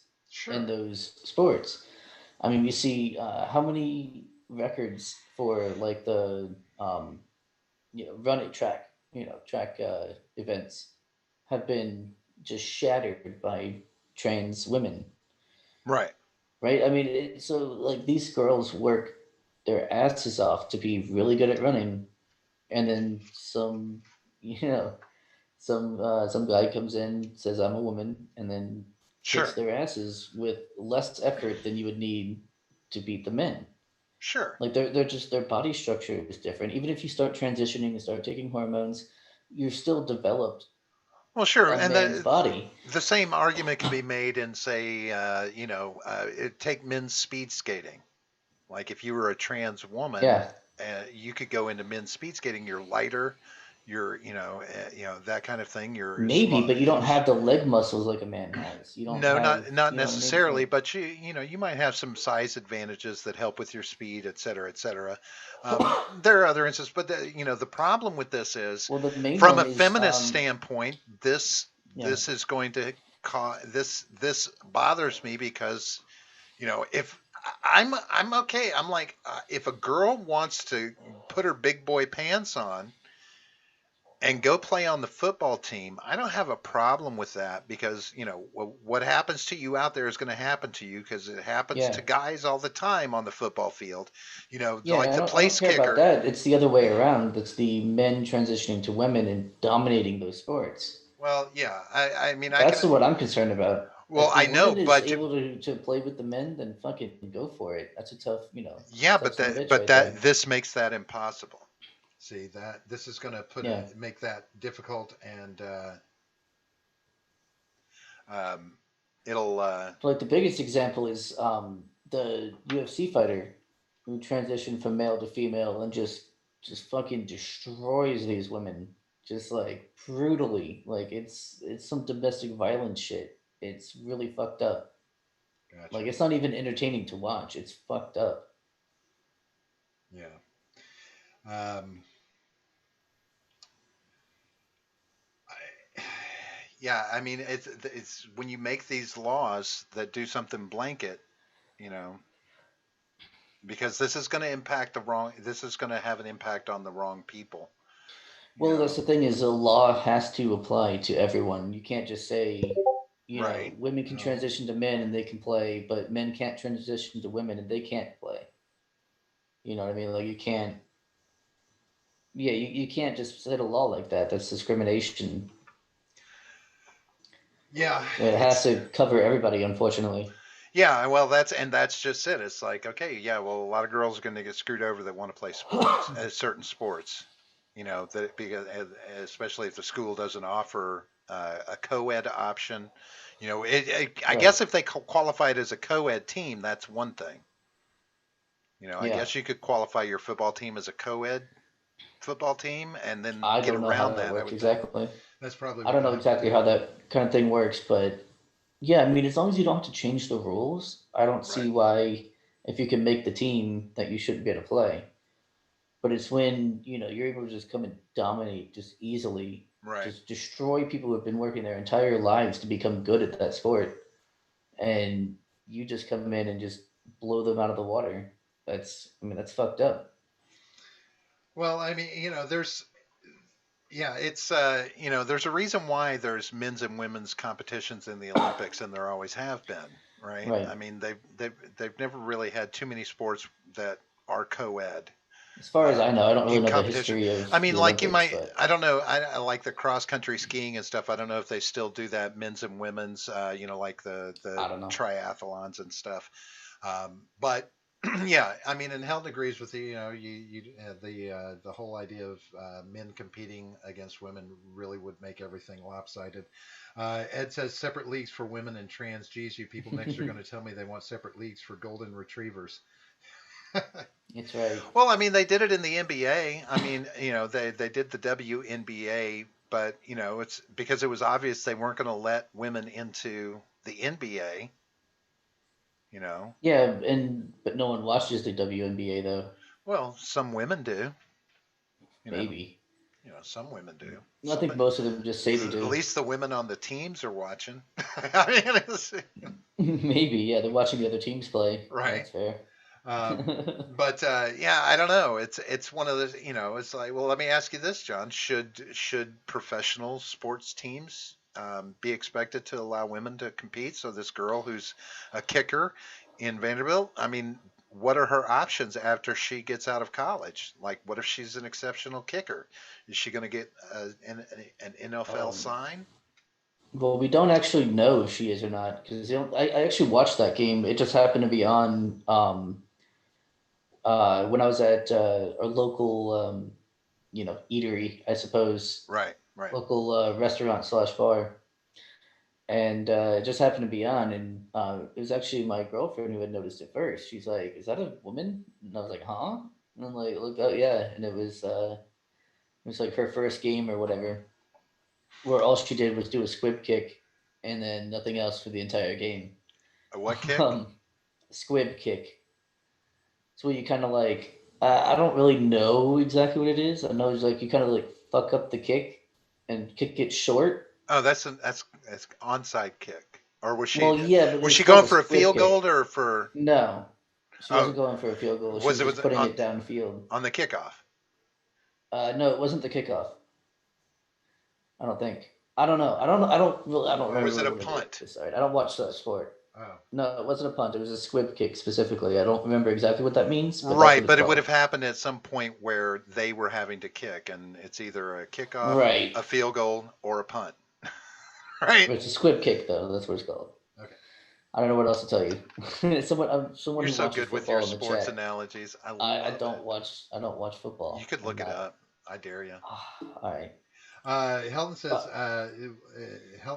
in those sports. I mean, you see how many records for like the track events have been just shattered by trans women. Right. I mean, so like these girls work their asses off to be really good at running, and then some guy comes in, says I'm a woman, and then kicks their asses with less effort than you would need to beat the men. Sure. Like they're just, their body structure is different. Even if you start transitioning and start taking hormones, you're still developed. Well, sure, and the same argument can be made in, say, take men's speed skating. Like if you were a trans woman, you could go into men's speed skating. You're lighter, you're that kind of thing. You're but you don't have the leg muscles like a man has. You don't. Not necessarily, but you might have some size advantages that help with your speed, et cetera, et cetera. There are other instances, but the problem with this is, from a feminist standpoint, this is going to cause this bothers me because, if I'm okay, I'm like, if a girl wants to put her big boy pants on, and go play on the football team, I don't have a problem with that because, what happens to you out there is going to happen to you because it happens to Yeah. guys all the time on the football field. Like Yeah, the I don't place care about kicker. that. It's the other way around. It's the men transitioning to women and dominating those sports. Well, yeah, I mean, I can, That's what I'm concerned about. well, If the I know, woman is but able to play with the men, then fucking go for it. That's a tough, yeah, tough but son of a that, bitch but right there. this makes that impossible. See that this is going to Yeah. make that difficult, and um, it'll But like the biggest example is the UFC fighter who transitioned from male to female and just fucking destroys these women just like brutally. Like it's some domestic violence shit. It's really fucked up. gotcha. Like it's not even entertaining to watch. It's fucked up. Yeah. Um, I, yeah, I mean, it's when you make these laws that do something blanket, you know, because this is going to impact the wrong. This is going to have an impact on the wrong people. You Well, that's know, the thing is the law has to apply to everyone. You can't just say, right? women can No. transition to men and they can play, but men can't transition to women and they can't play. You know what I mean? Like you can't. Yeah, you can't just set a law like that. That's discrimination. Yeah, It has it's to cover everybody, unfortunately. yeah. Well, that's just it. It's like, okay, yeah. Well, a lot of girls are going to get screwed over that want to play sports, certain sports. That because especially if the school doesn't offer a co-ed option. I Right. guess if they qualified as a co-ed team, that's one thing. I Yeah. guess you could qualify your football team as a co-ed football team and then I get don't know how around that that, I works would think. exactly. That's probably I what don't you'd know have to exactly do. how that kind of thing works, but yeah, I mean, as long as you don't have to change the rules, I don't Right. see why, if you can make the team, that you shouldn't be able to play. But it's when, you're able to just come and dominate just easily, Right. just destroy people who have been working their entire lives to become good at that sport, and you just come in and just blow them out of the water. I mean, that's fucked up. Well, I mean, yeah, it's there's a reason why there's men's and women's competitions in the Olympics, and there always have been, right? Right. I mean, they've never really had too many sports that are co-ed As far as I know, I don't really in know the competition. history of I mean, the like you Olympics, might, but I don't know, I like the cross country skiing and stuff. I don't know if they still do that, men's and women's, like the I don't know. triathlons and stuff. But yeah, I mean, and Helen agrees with you. The whole idea of men competing against women really would make everything lopsided. Ed says separate leagues for women and trans. Geez, you people next are going to tell me they want separate leagues for golden retrievers. It's right. Well, I mean, they did it in the NBA. I mean, they did the WNBA, but it's because it was obvious they weren't going to let women into the NBA. You know, Yeah, but no one watches the WNBA though. well, some women do. You know, Maybe. some women do. I think most of them just say they At do. least the women on the teams are watching. I mean, Maybe, yeah, they're watching the other teams play. right. That's fair. But yeah, I don't know. It's one of those. It's like, well, let me ask you this, John. Should professional sports teams be expected to allow women to compete? So this girl who's a kicker in Vanderbilt, I mean, what are her options after she gets out of college? Like, what if she's an exceptional kicker? Is she going to get an NFL um, sign? well, we don't actually know if she is or not because I actually watched that game. It just happened to be on when I was at a local, eatery, I suppose, Right, right. local restaurant slash bar, and it just happened to be on, and it was actually my girlfriend who had noticed it first. She's like, "Is that a woman?" And I was like, "Huh?" And I'm like, "Look, oh yeah," and it was like her first game or whatever, where all she did was do a squib kick, and then nothing else for the entire game. A what kick? um, Squib kick. So you kind of like, I don't really know exactly what it is. I know it's like you kind of like fuck up the kick and kick it short. Oh, that's onside kick. Or Well, yeah, but was it's she called going a for a squib field goal kick. or for No, she oh wasn't going for a field goal. She was was it just was putting it downfield. on the kickoff? No, it wasn't the kickoff. I don't think. I don't know. I don't Or was it a remember. punt? Sorry, I don't watch the sport. Oh. No, it wasn't a punt. It was a squib kick specifically. I don't remember exactly what that means, but that's Right, what it's but it would called. have happened at some point where they were having to kick, and it's either a kickoff, Right. a field goal, or a punt. Right? It's a squib kick, though. That's what it's called. Okay. I don't know what else to tell you. Someone You're who so watches good with your football in the sports chat. analogies. I I love don't it. watch. I don't watch football. You could look it up. I dare you. All right. Helton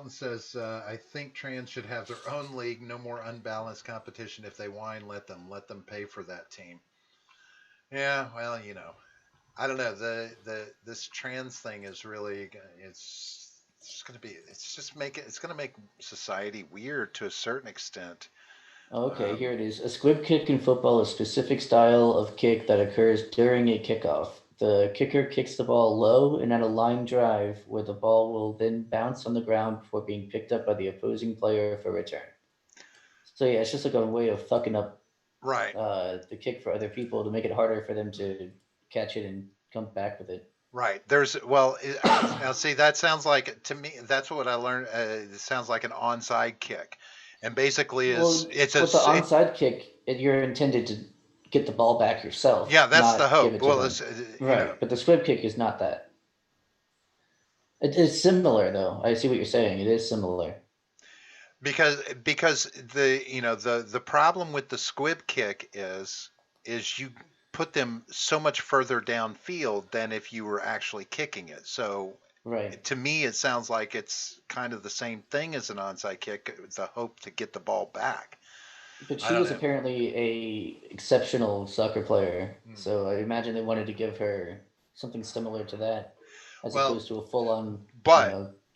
says, I think trans should have their own league. No more unbalanced competition. If they whine, let them pay for that team. Yeah, well, I don't know. This trans thing is really, it's going to make society weird to a certain extent. Okay, here it is. A squib kick in football is a specific style of kick that occurs during a kickoff. The kicker kicks the ball low and at a line drive where the ball will then bounce on the ground before being picked up by the opposing player for return. So yeah, it's just like a way of fucking up Right. the kick for other people to make it harder for them to catch it and come back with it. Right. Now see, that sounds like, to me, that's what I learned. It sounds like an onside kick. And basically With the onside kick, you're intended to get the ball back yourself. Yeah, that's the hope. Right, but the squib kick is not that. It is similar, though. I see what you're saying. It is similar. Because the problem with the squib kick is you put them so much further downfield than if you were actually kicking it. So right. To me, it sounds like it's kind of the same thing as an onside kick, the hope to get the ball back. But she was apparently a exceptional soccer player, so I imagine they wanted to give her something similar to that, as opposed to a full-on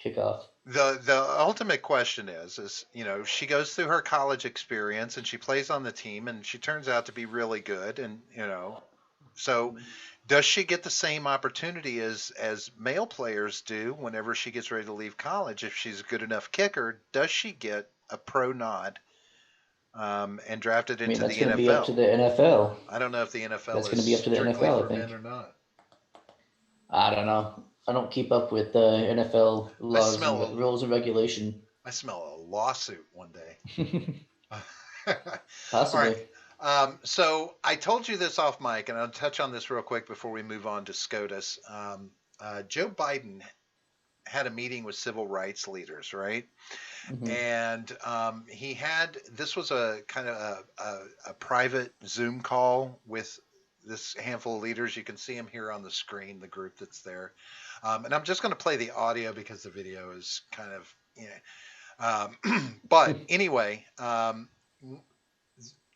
kickoff. The ultimate question is she goes through her college experience and she plays on the team and she turns out to be really good, and so does she get the same opportunity as male players do whenever she gets ready to leave college? If she's a good enough kicker, does she get a pro nod and drafted into the NFL? That's going to be up to the NFL. I don't know if the NFL that's going to be up to the NFL, I think. Or not. I don't know. I don't keep up with the NFL laws and rules and regulation. I smell a lawsuit one day. Possibly. All right. So I told you this off mic, and I'll touch on this real quick before we move on to SCOTUS. Joe Biden had a meeting with civil rights leaders, right? Mm-hmm. And this was a kind of a private Zoom call with this handful of leaders. You can see them here on the screen, the group that's there. And I'm just going to play the audio because the video is kind of, but anyway,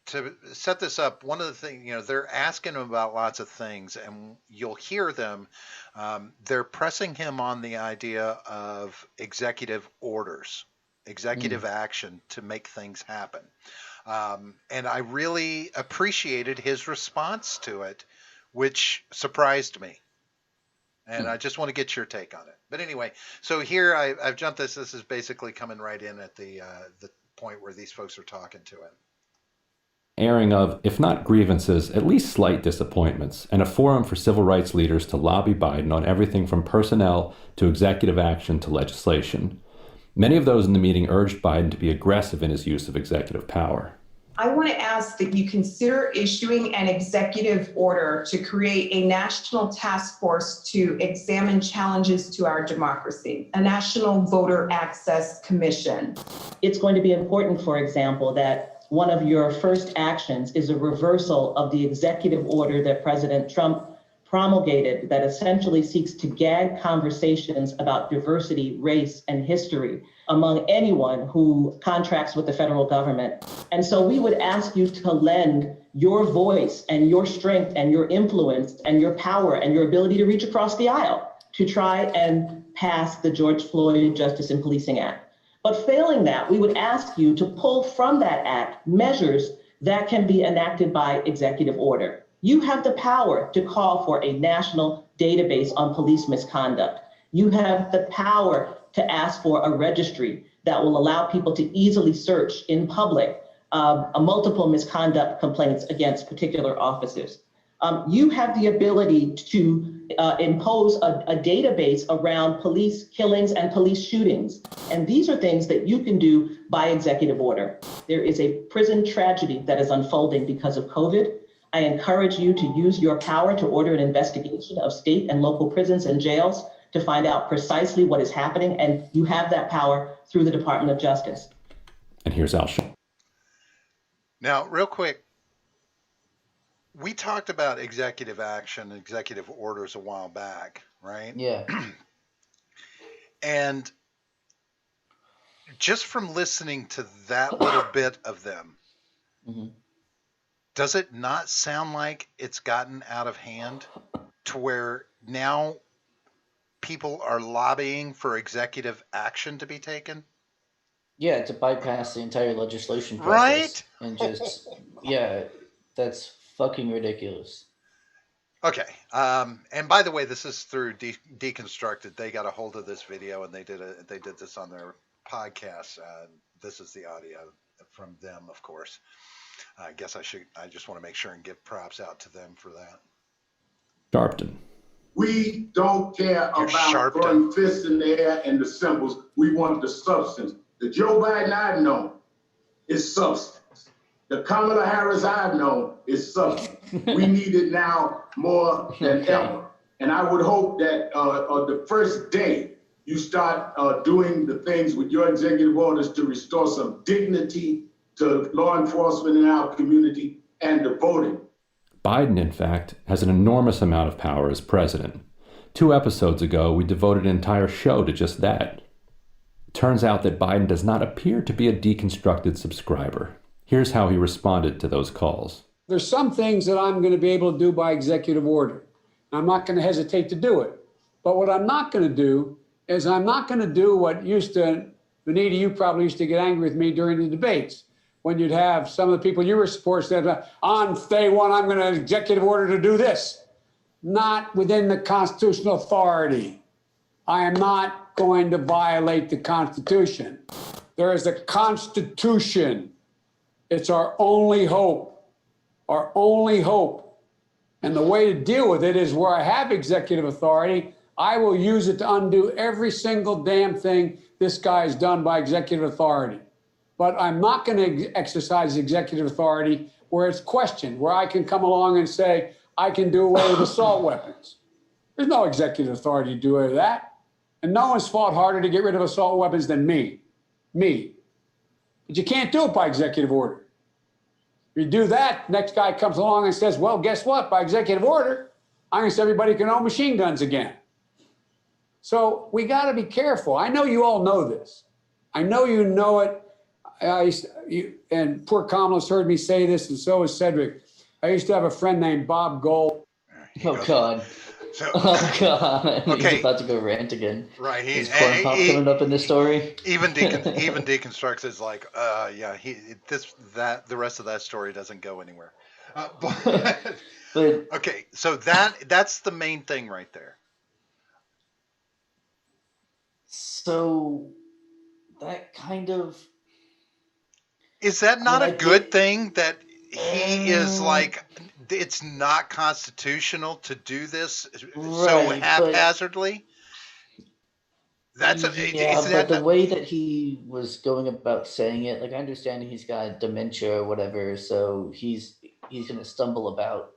to set this up, one of the things, they're asking him about lots of things, and you'll hear them. They're pressing him on the idea of executive orders, executive action to make things happen. And I really appreciated his response to it, which surprised me. And I just want to get your take on it. But anyway, so here I've jumped this. This is basically coming right in at the point where these folks are talking to him. Airing of, if not grievances, at least slight disappointments, and a forum for civil rights leaders to lobby Biden on everything from personnel to executive action to legislation. Many of those in the meeting urged Biden to be aggressive in his use of executive power. I want to ask that you consider issuing an executive order to create a national task force to examine challenges to our democracy, a national voter access commission. It's going to be important, for example, that one of your first actions is a reversal of the executive order that President Trump promulgated that essentially seeks to gag conversations about diversity, race, and history among anyone who contracts with the federal government. And so we would ask you to lend your voice and your strength and your influence and your power and your ability to reach across the aisle to try and pass the George Floyd Justice in Policing Act. But failing that, we would ask you to pull from that act measures that can be enacted by executive order. You have the power to call for a national database on police misconduct. You have the power to ask for a registry that will allow people to easily search in public multiple misconduct complaints against particular officers. You have the ability to impose a database around police killings and police shootings. And these are things that you can do by executive order. There is a prison tragedy that is unfolding because of COVID. I encourage you to use your power to order an investigation of state and local prisons and jails to find out precisely what is happening. And you have that power through the Department of Justice. And here's Al Sharpton. Now, real quick, we talked about executive action, executive orders a while back, right? Yeah. And just from listening to that little bit of them, does it not sound like it's gotten out of hand to where now people are lobbying for executive action to be taken? Yeah, to bypass the entire legislation process. Right? And just, yeah, that's fucking ridiculous. Okay. And by the way, this is through Deconstructed. They got a hold of this video and they did this on their podcast. This is the audio from them, of course. I guess I just want to make sure and give props out to them for that. Sharpton. We don't care about throwing fists in the air and the symbols. We want the substance. The Joe Biden I've known is substance. The Kamala Harris I've known is substance. We need it now more than ever. And I would hope that on the first day you start doing the things with your executive orders to restore some dignity to law enforcement in our community and to voting. Biden, in fact, has an enormous amount of power as president. 2 episodes ago, we devoted an entire show to just that. It turns out that Biden does not appear to be a Deconstructed subscriber. Here's how he responded to those calls. There's some things that I'm going to be able to do by executive order. I'm not going to hesitate to do it. But what I'm not going to do is I'm not going to do what Vanita, you probably used to get angry with me during the debates, when you'd have some of the people you were supporting say, on day one, I'm going to executive order to do this. Not within the constitutional authority. I am not going to violate the Constitution. There is a Constitution. It's our only hope. Our only hope. And the way to deal with it is where I have executive authority, I will use it to undo every single damn thing this guy has done by executive authority. But I'm not going to exercise executive authority where it's questioned, where I can come along and say, I can do away with assault weapons. There's no executive authority to do away with that. And no one's fought harder to get rid of assault weapons than me. Me. But you can't do it by executive order. If you do that, next guy comes along and says, well, guess what? By executive order, I'm going to say everybody can own machine guns again. So we got to be careful. I know you all know this. I know you know it. And poor Kamala's heard me say this, and so has Cedric. I used to have a friend named Bob Gold. Oh, God. So, oh, God. Okay. He's about to go rant again. Right. Is Corn Pop coming up in this story? Even Deconstructed is like, yeah, the rest of that story doesn't go anywhere. But okay, so that's the main thing right there. So that kind of... Is that not a good thing that he is like, it's not constitutional to do this so haphazardly? That's but the way that he was going about saying it, like I understand he's got dementia or whatever, so he's gonna stumble about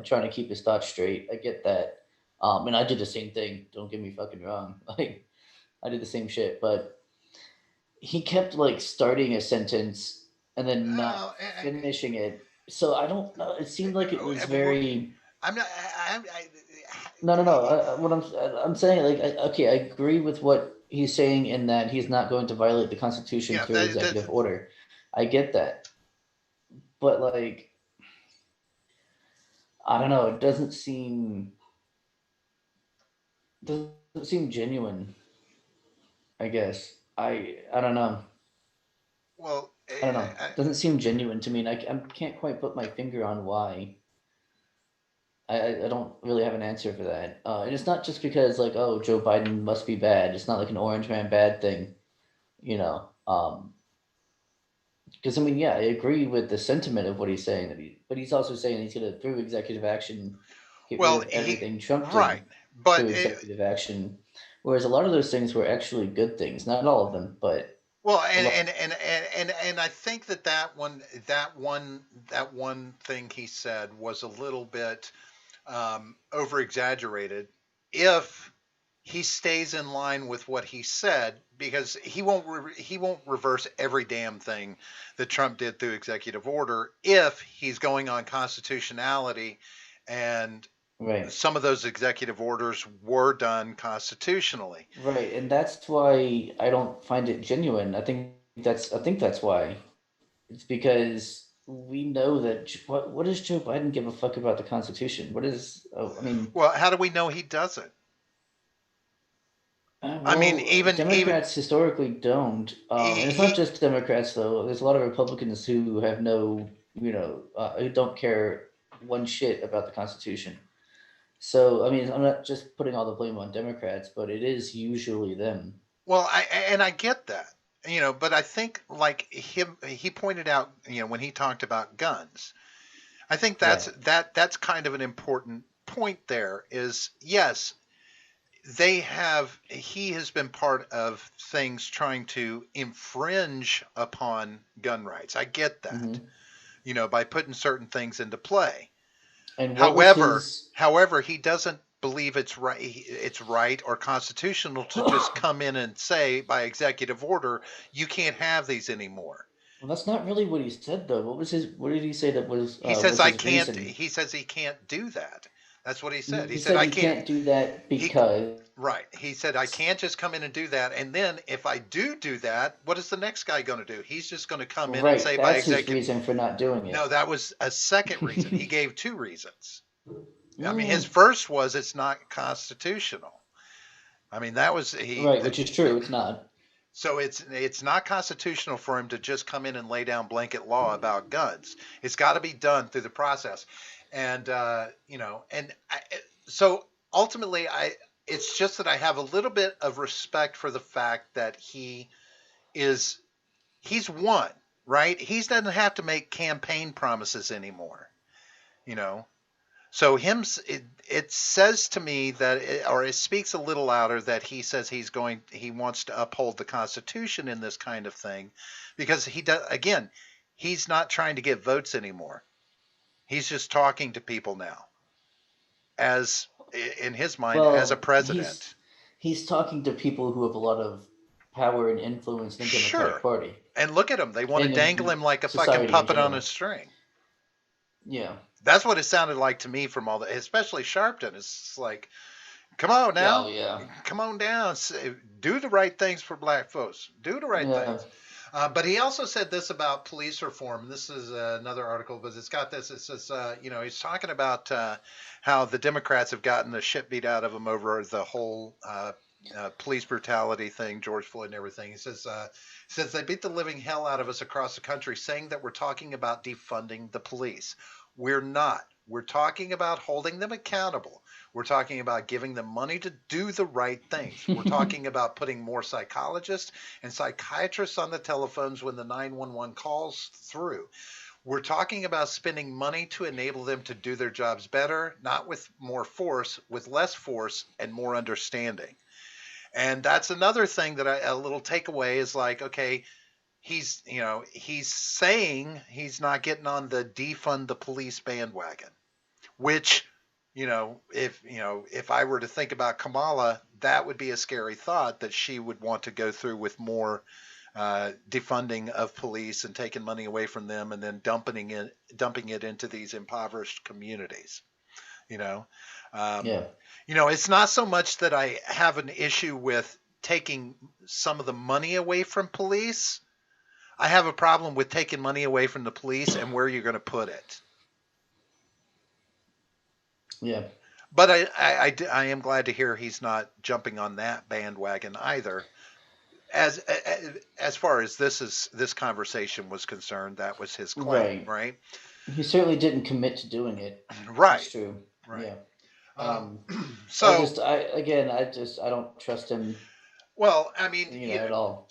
trying to keep his thoughts straight. I get that. And I did the same thing, don't get me fucking wrong. Like I did the same shit, but he kept like starting a sentence and then not finishing it. So I don't know. It seemed like it was very. No. What I'm saying, like, okay, I agree with what he's saying in that he's not going to violate the Constitution through executive order. I get that, but like, I don't know. It doesn't seem genuine. I guess. I don't know. Well, I don't know. It doesn't seem genuine to me, and I can't quite put my finger on why. I don't really have an answer for that. And it's not just because, like, oh, Joe Biden must be bad. It's not like an orange man bad thing, you know. Because I mean, yeah, I agree with the sentiment of what he's saying, but he's also saying he's going to, through executive action, get rid Well, of everything Trump right, did but through executive action. Whereas a lot of those things were actually good things, not all of them, but well, a and lot. I think that one thing he said was a little bit over exaggerated. If he stays in line with what he said, because he won't reverse every damn thing that Trump did through executive order if he's going on constitutionality, and Right. some of those executive orders were done constitutionally. Right, and that's why I don't find it genuine. I think that's why. It's because we know that what does Joe Biden give a fuck about the Constitution? What is I mean, Well, how do we know he doesn't? I mean, even Democrats historically don't, and it's not he just Democrats though. There's a lot of Republicans who have no, who don't care one shit about the Constitution. So I mean, I'm not just putting all the blame on Democrats, but it is usually them. well, I get that, but I think like he pointed out, when he talked about guns, I think Yeah. that's kind of an important point there is, yes, he has been part of things trying to infringe upon gun rights. I get that, by putting certain things into play. And what was his? However, he doesn't believe it's right or constitutional to just come in and say by executive order, you can't have these anymore. Well, that's not really what he said though. What was his? What did he say that was? He says Was I his can't. reason? He says he can't do that. That's what he said. He He said said I he can't. can't do that because. Right. He said, I can't just come in and do that. And then if I do that, what is the next guy going to do? He's just going to come in and Right, say by that's his executive. reason for not doing it. No, that was a second reason. He gave two reasons. I mean, Mm. his first was it's not constitutional. I mean, that was Right, which is true. It's not. So it's not constitutional for him to just come in and lay down blanket law about guns. It's got to be done through the process, and so ultimately, it's just that I have a little bit of respect for the fact that he's won, right? He doesn't have to make campaign promises anymore, So it says to me that, it speaks a little louder that he says he wants to uphold the Constitution in this kind of thing, because he's not trying to get votes anymore. He's just talking to people now, as in his mind, as a president. He's talking to people who have a lot of power and influence in the Democratic Party. And look at him; they want to dangle him like a fucking puppet on a string. Yeah. That's what it sounded like to me from all the, especially Sharpton. It's like, come on now, come on down, do the right things for black folks, do the right things. But he also said this about police reform. This is another article, but it's got this. It says, he's talking about how the Democrats have gotten the shit beat out of them over the whole police brutality thing, George Floyd and everything. He says they beat the living hell out of us across the country, saying that we're talking about defunding the police. We're not. We're talking about holding them accountable. We're talking about giving them money to do the right things. We're talking about putting more psychologists and psychiatrists on the telephones when the 911 calls through. We're talking about spending money to enable them to do their jobs better, not with more force, with less force and more understanding. And that's another thing that a little takeaway is like, okay, he's saying he's not getting on the defund the police bandwagon, which, if I were to think about Kamala, that would be a scary thought, that she would want to go through with more defunding of police and taking money away from them and then dumping it into these impoverished communities. It's not so much that I have an issue with taking some of the money away from police. I have a problem with taking money away from the police and where you're going to put it. Yeah. But I am glad to hear he's not jumping on that bandwagon either. As far as this conversation was concerned, that was his claim, right? He certainly didn't commit to doing it. Right. That's true. Right. Yeah. So I don't trust him. Well, I mean, at all.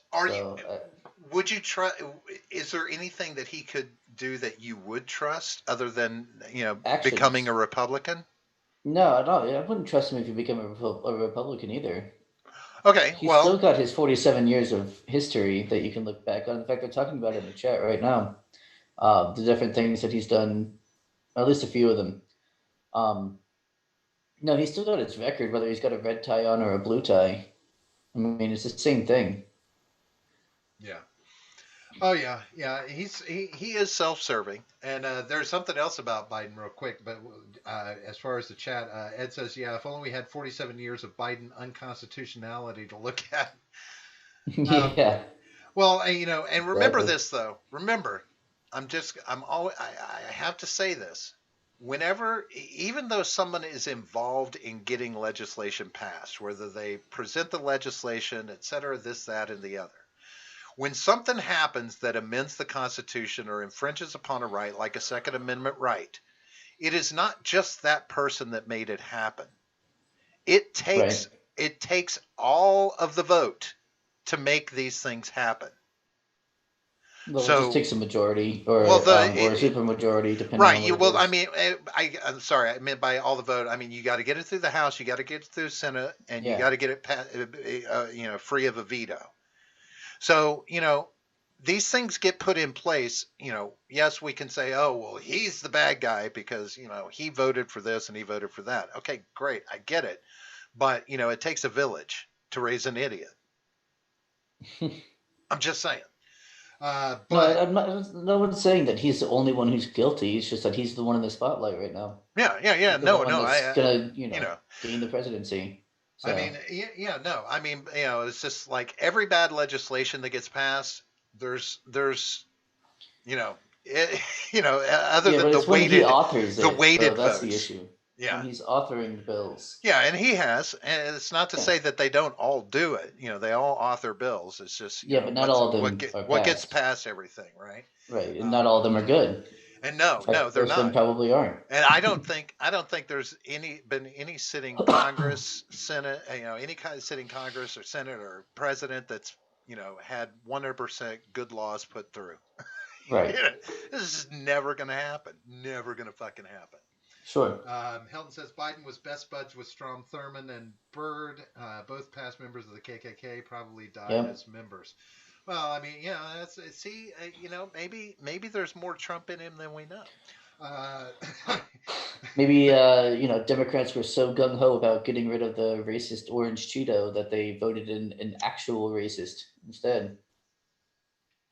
would you trust? Is there anything that he could do that you would trust other than becoming a Republican? No, I wouldn't trust him if he became a Republican either. Okay, He's still got his 47 years of history that you can look back on. In fact, they're talking about it in the chat right now. The different things that he's done, at least a few of them. No, he's still got his record, whether he's got a red tie on or a blue tie. I mean, it's the same thing. Yeah. Oh yeah, yeah. He is self-serving, and there's something else about Biden, real quick. But as far as the chat, Ed says, yeah, if only we had 47 years of Biden unconstitutionality to look at. Yeah. Well, and remember this though. Remember, I have to say this. Whenever, even though someone is involved in getting legislation passed, whether they present the legislation, et cetera, this, that, and the other, when something happens that amends the Constitution or infringes upon a right, like a Second Amendment right, it is not just that person that made it happen. It takes all of the vote to make these things happen. Well, it just takes a majority or a supermajority, depending on what it is. I mean, I'm sorry, I meant by all the vote. I mean, you got to get it through the House, you got to get it through the Senate, and you got to get it, free of a veto. So, these things get put in place. Yes, we can say, oh, well, he's the bad guy because, he voted for this and he voted for that. Okay, great, I get it. But, it takes a village to raise an idiot. I'm just saying. But no one's saying that he's the only one who's guilty. It's just that he's the one in the spotlight right now. Yeah. That's gonna, gain the presidency. So. I mean, I mean, it's just like every bad legislation that gets passed. There's, other than the weighted votes. That's the issue. Yeah, when he's authoring bills. Yeah, and he has, and it's not to say that they don't all do it. They all author bills. It's just but not all of them what gets past everything, right? Right, and not all of them are good. And no, they're not. Probably aren't. And I don't think there's been any sitting Congress, Senate, any kind of sitting Congress or Senate or president that's had 100% good laws put through. Right. This is never going to happen. Never going to fucking happen. Sure. Helton says Biden was best buds with Strom Thurmond and Byrd, both past members of the KKK, probably died as members. Well, I mean, maybe there's more Trump in him than we know. Maybe Democrats were so gung ho about getting rid of the racist orange Cheeto that they voted in an actual racist instead.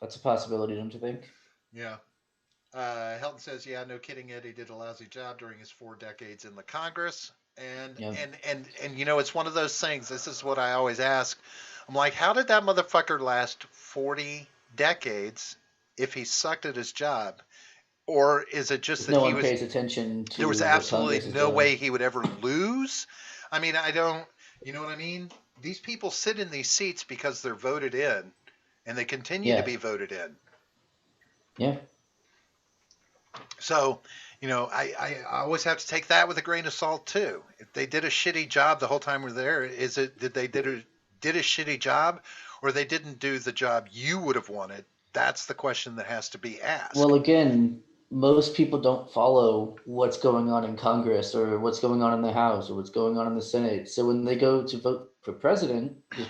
That's a possibility, don't you think? Yeah. Helton says, yeah, no kidding, Ed. He did a lousy job during his 4 decades in the Congress. And it's one of those things. This is what I always ask. I'm like, how did that motherfucker last 40 decades if he sucked at his job? Or is it just that no one pays attention to there was absolutely no way he would ever lose? I mean, I don't, you know what I mean? These people sit in these seats because they're voted in, and they continue to be voted in. Yeah. So, I always have to take that with a grain of salt too. If they did a shitty job the whole time we're there, did they did a shitty job, or they didn't do the job you would have wanted? That's the question that has to be asked. Well, again, most people don't follow what's going on in Congress or what's going on in the House or what's going on in the Senate. So when they go to vote for president, because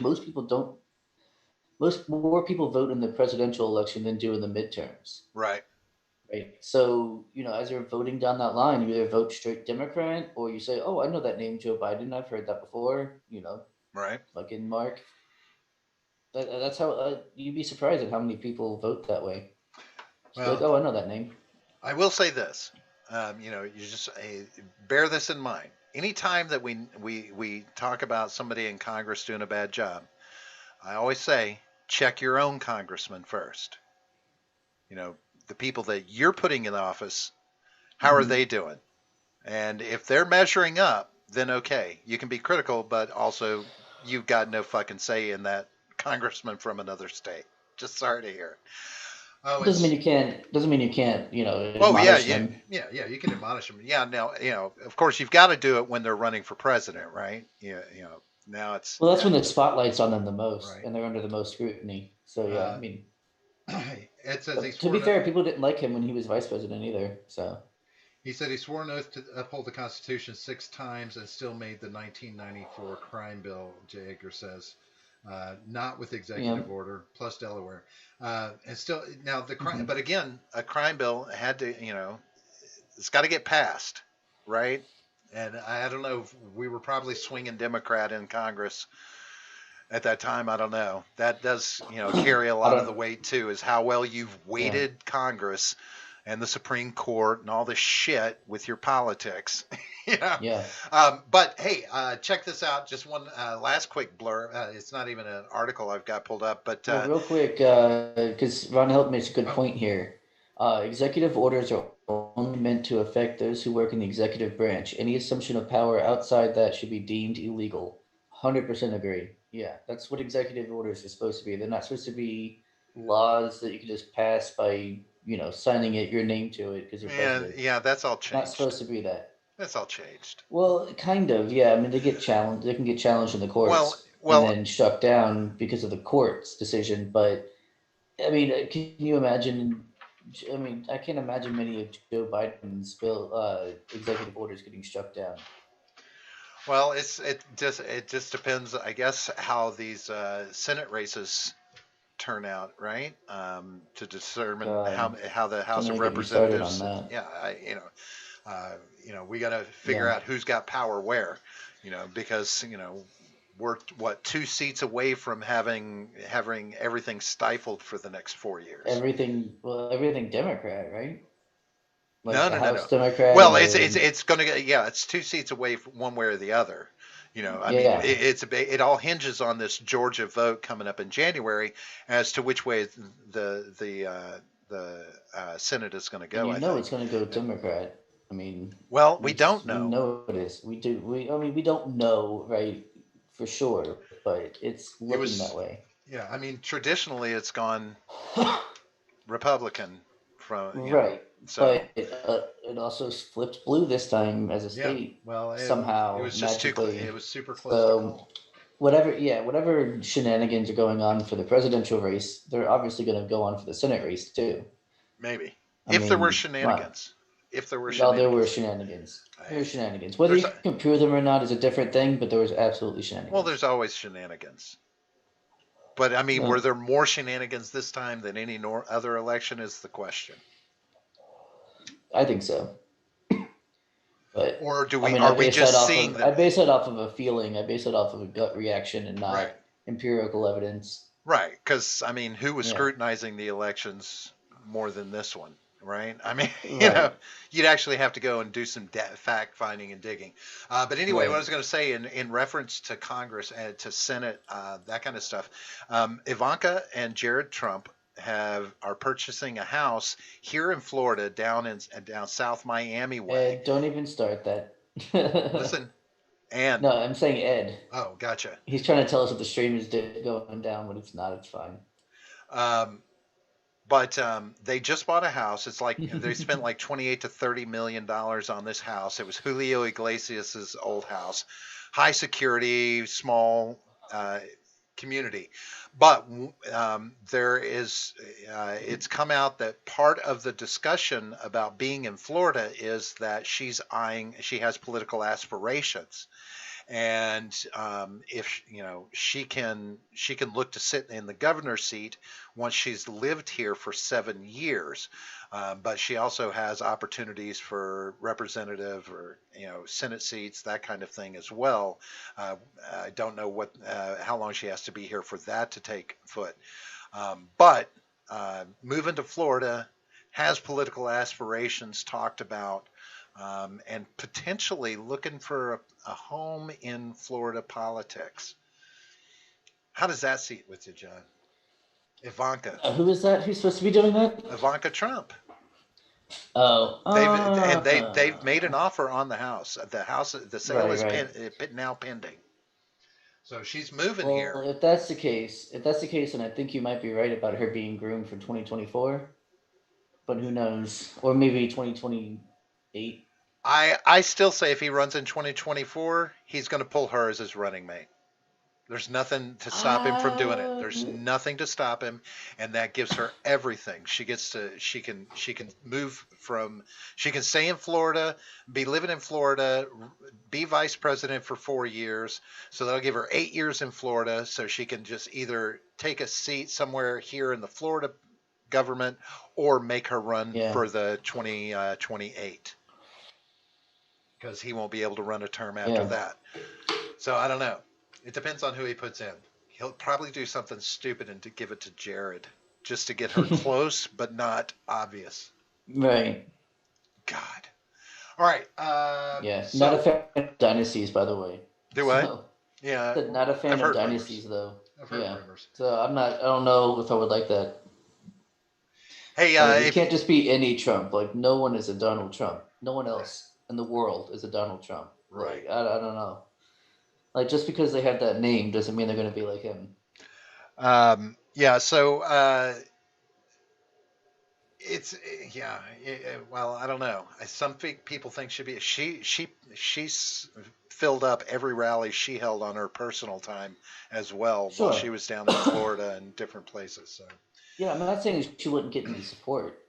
more people vote in the presidential election than do in the midterms. Right. Right. So, as you're voting down that line, you either vote straight Democrat or you say, oh, I know that name, Joe Biden. I've heard that before, Right. Fucking Mark. That's how you'd be surprised at how many people vote that way. Well, like, oh, I know that name. I will say this. You just bear this in mind. Anytime that we talk about somebody in Congress doing a bad job, I always say, check your own congressman first. The people that you're putting in office, how are they doing? And if they're measuring up, then okay, you can be critical, but also you've got no fucking say in that congressman from another state. Just sorry to hear it. Oh, doesn't mean you can't. Oh yeah, you can admonish them. Yeah, now of course you've got to do it when they're running for president, right? Now it's that's when the spotlight's on them the most, right. And they're under the most scrutiny. So yeah, Ed says he To swore be an fair, oath. people didn't like him when he was vice president either. So He said he swore an oath to uphold the Constitution 6 times and still made the 1994 crime bill. J. Edgar says, not with executive order plus Delaware, and still now the crime. But again, a crime bill had to, it's got to get passed, right? And I don't know. We were probably swinging Democrat in Congress at that time. I don't know. That does, carry a lot of the weight too. Is how well you've weighted Congress and the Supreme Court and all this shit with your politics. Yeah. But hey, check this out. Just one last quick blur. It's not even an article I've got pulled up, but real quick, because Ron Hilt makes a good point here. Executive orders are only meant to affect those who work in the executive branch. Any assumption of power outside that should be deemed illegal. 100% agree. Yeah, that's what executive orders are supposed to be. They're not supposed to be laws that you can just pass by, signing your name to it because you're president. Yeah, that's all changed. Not supposed to be that. That's all changed. Well, kind of, yeah. I mean, they get challenged. They can get challenged in the courts and then shut down because of the court's decision. But I mean, can you imagine? I mean, I can't imagine many of Joe Biden's executive orders getting struck down. Well, it just depends, I guess, how these Senate races turn out, right? To determine how the House of Representatives. Yeah, we got to figure out who's got power where, because we're 2 seats away from having everything stifled for the next 4 years. Everything Democrat, right? Like no. Democrat. Well, it's going to get it's 2 seats away from one way or the other. I mean, it all hinges on this Georgia vote coming up in January as to which way the Senate is going to go. And it's going to go Democrat. I mean, well, we don't know. We know it is. We do. We don't know, right, for sure, but it's looking that way. Yeah, I mean, traditionally it's gone Republican from right. So, but it also flipped blue this time as a state. Well, somehow it was just magically. It was super close. So whatever shenanigans are going on for the presidential race, they're obviously going to go on for the Senate race too. Maybe there were shenanigans. There were shenanigans. There were shenanigans. Whether you can prove them or not is a different thing, but there was absolutely shenanigans. Well, there's always shenanigans. But I mean, were there more shenanigans this time than any other election? Is the question. I think so. But or do we? Are we just seeing that? I base it off of a feeling. I base it off of a gut reaction and not empirical evidence. Right, because I mean, who was scrutinizing the elections more than this one? Right. I mean, you'd actually have to go and do some fact finding and digging. But anyway, what I was going to say in reference to Congress and to Senate, that kind of stuff, Ivanka and Jared Trump are purchasing a house here in Florida down South Miami way. Ed, don't even start that. Listen. And no, I'm saying Ed. Oh, gotcha. He's trying to tell us that the stream is going down, but it's not. It's fine. But they just bought a house. It's like they spent like $28 to $30 million on this house. It was Julio Iglesias's old house, high security, small community. But it's come out that part of the discussion about being in Florida is that she has political aspirations. And if she can look to sit in the governor's seat once she's lived here for 7 years, but she also has opportunities for representative or Senate seats, that kind of thing as well. I don't know how long she has to be here for that to take foot, but moving to Florida, has political aspirations talked about. And potentially looking for a home in Florida politics. How does that sit with you, John? Ivanka. Who is that? Who's supposed to be doing that? Ivanka Trump. Oh. They've made an offer on the house. The sale is now pending. So she's moving here. If that's the case, and I think you might be right about her being groomed for 2024, but who knows? Or maybe 2028. I still say if he runs in 2024, he's going to pull her as his running mate. There's nothing to stop him from doing it. There's nothing to stop him, and that gives her everything. She can move from, she can stay in Florida, be living in Florida, be vice president for 4 years. So that'll give her 8 years in Florida. So she can just either take a seat somewhere here in the Florida government or make her run for the 2028. Because he won't be able to run a term after that. So I don't know. It depends on who he puts in. He'll probably do something stupid and to give it to Jared just to get her close, but not obvious. Right. God. All right. So, not a fan of dynasties, by the way. Do what? So, yeah. Not a fan of dynasties, though. I've heard rumors. So I don't know if I would like that. Hey, it can't just be any Trump. Like, no one is a Donald Trump. No one else in the world is a Donald Trump. Right. Like, I don't know. Like, just because they have that name doesn't mean they're going to be like him. So it's well, I don't know. Some people think she's filled up every rally she held on her personal time as well while she was down in Florida and different places. So I'm not saying she wouldn't get any support.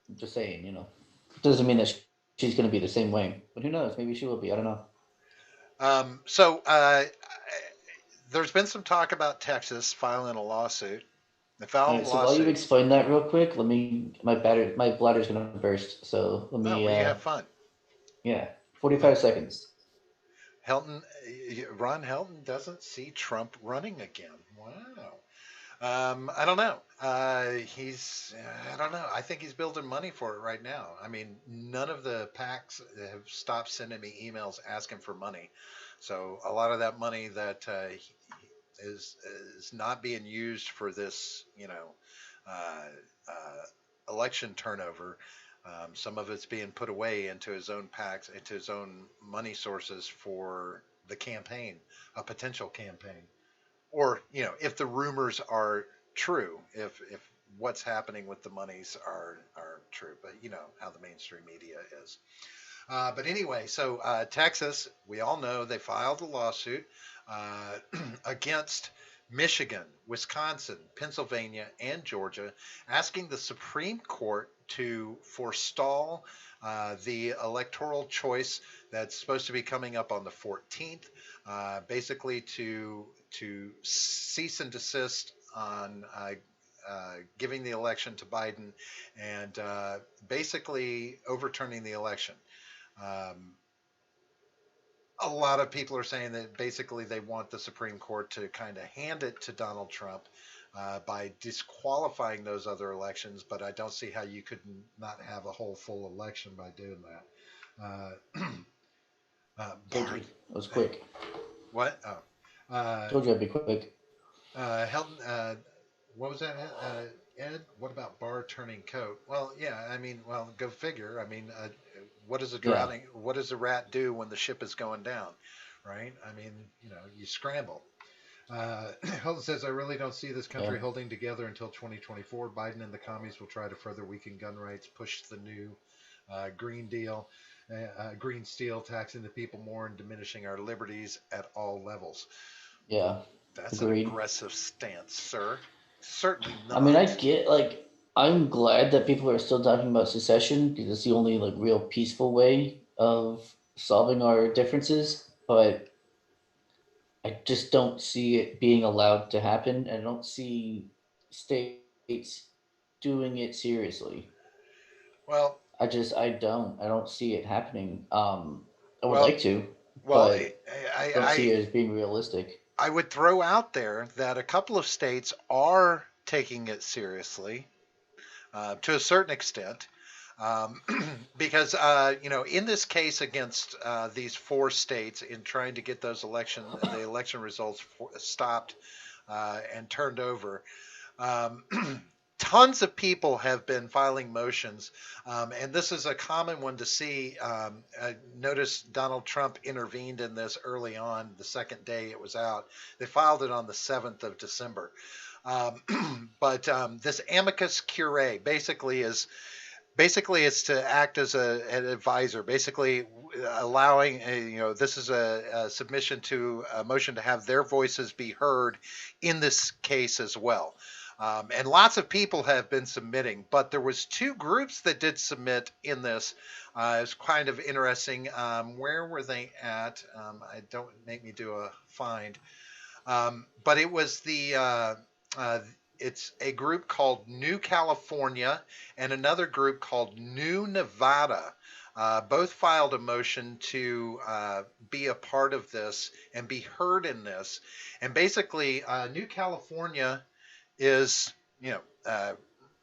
I'm just saying, it doesn't mean that she's going to be the same way. But who knows? Maybe she will be. I don't know. There's been some talk about Texas filing a lawsuit. They filed a lawsuit. So while you explain that real quick, my bladder's going to burst. So let me. Have fun. Yeah, 45 seconds. Ron Helton doesn't see Trump running again. Wow. I don't know. I don't know. I think he's building money for it right now. I mean, none of the PACs have stopped sending me emails asking for money. So a lot of that money that is not being used for this, election turnover. Some of it's being put away into his own PACs, into his own money sources for the campaign, a potential campaign. Or, if the rumors are true, if what's happening with the monies are true, but you know how the mainstream media is. But anyway, so Texas, we all know they filed a lawsuit against Michigan, Wisconsin, Pennsylvania, and Georgia, asking the Supreme Court to forestall the electoral choice that's supposed to be coming up on the 14th, basically to cease and desist on giving the election to Biden and basically overturning the election. A lot of people are saying that basically they want the Supreme Court to kind of hand it to Donald Trump by disqualifying those other elections, but I don't see how you could not have a whole full election by doing that. It was quick. What? Told you I'd be quick. Helton, what was that, Ed? What about bar turning coat? Well, yeah, I mean, go figure. I mean, what does what does a rat do when the ship is going down, right? I mean, you scramble. Helton says, I really don't see this country holding together until 2024. Biden and the commies will try to further weaken gun rights, push the new Green Deal, Green Steel, taxing the people more and diminishing our liberties at all levels. Yeah. That's an aggressive stance, sir. Certainly not. I mean, I'm glad that people are still talking about secession because it's the only real peaceful way of solving our differences, but I just don't see it being allowed to happen. I don't see states doing it seriously. Well, I don't see it happening. I would like to, but I don't see it as being realistic. I would throw out there that a couple of states are taking it seriously to a certain extent because, in this case against these 4 states in trying to get the election results stopped and turned over, tons of people have been filing motions, and this is a common one to see. I noticed Donald Trump intervened in this early on, the second day it was out. They filed it on the 7th of December. But this amicus curiae basically is basically it's to act as an advisor, basically allowing this is a submission to a motion to have their voices be heard in this case as well. And lots of people have been submitting, but there was 2 groups that did submit in this. It was kind of interesting. Where were they at? I don't make me do a find. But it was it's a group called New California and another group called New Nevada. Both filed a motion to be a part of this and be heard in this. And basically, New California is,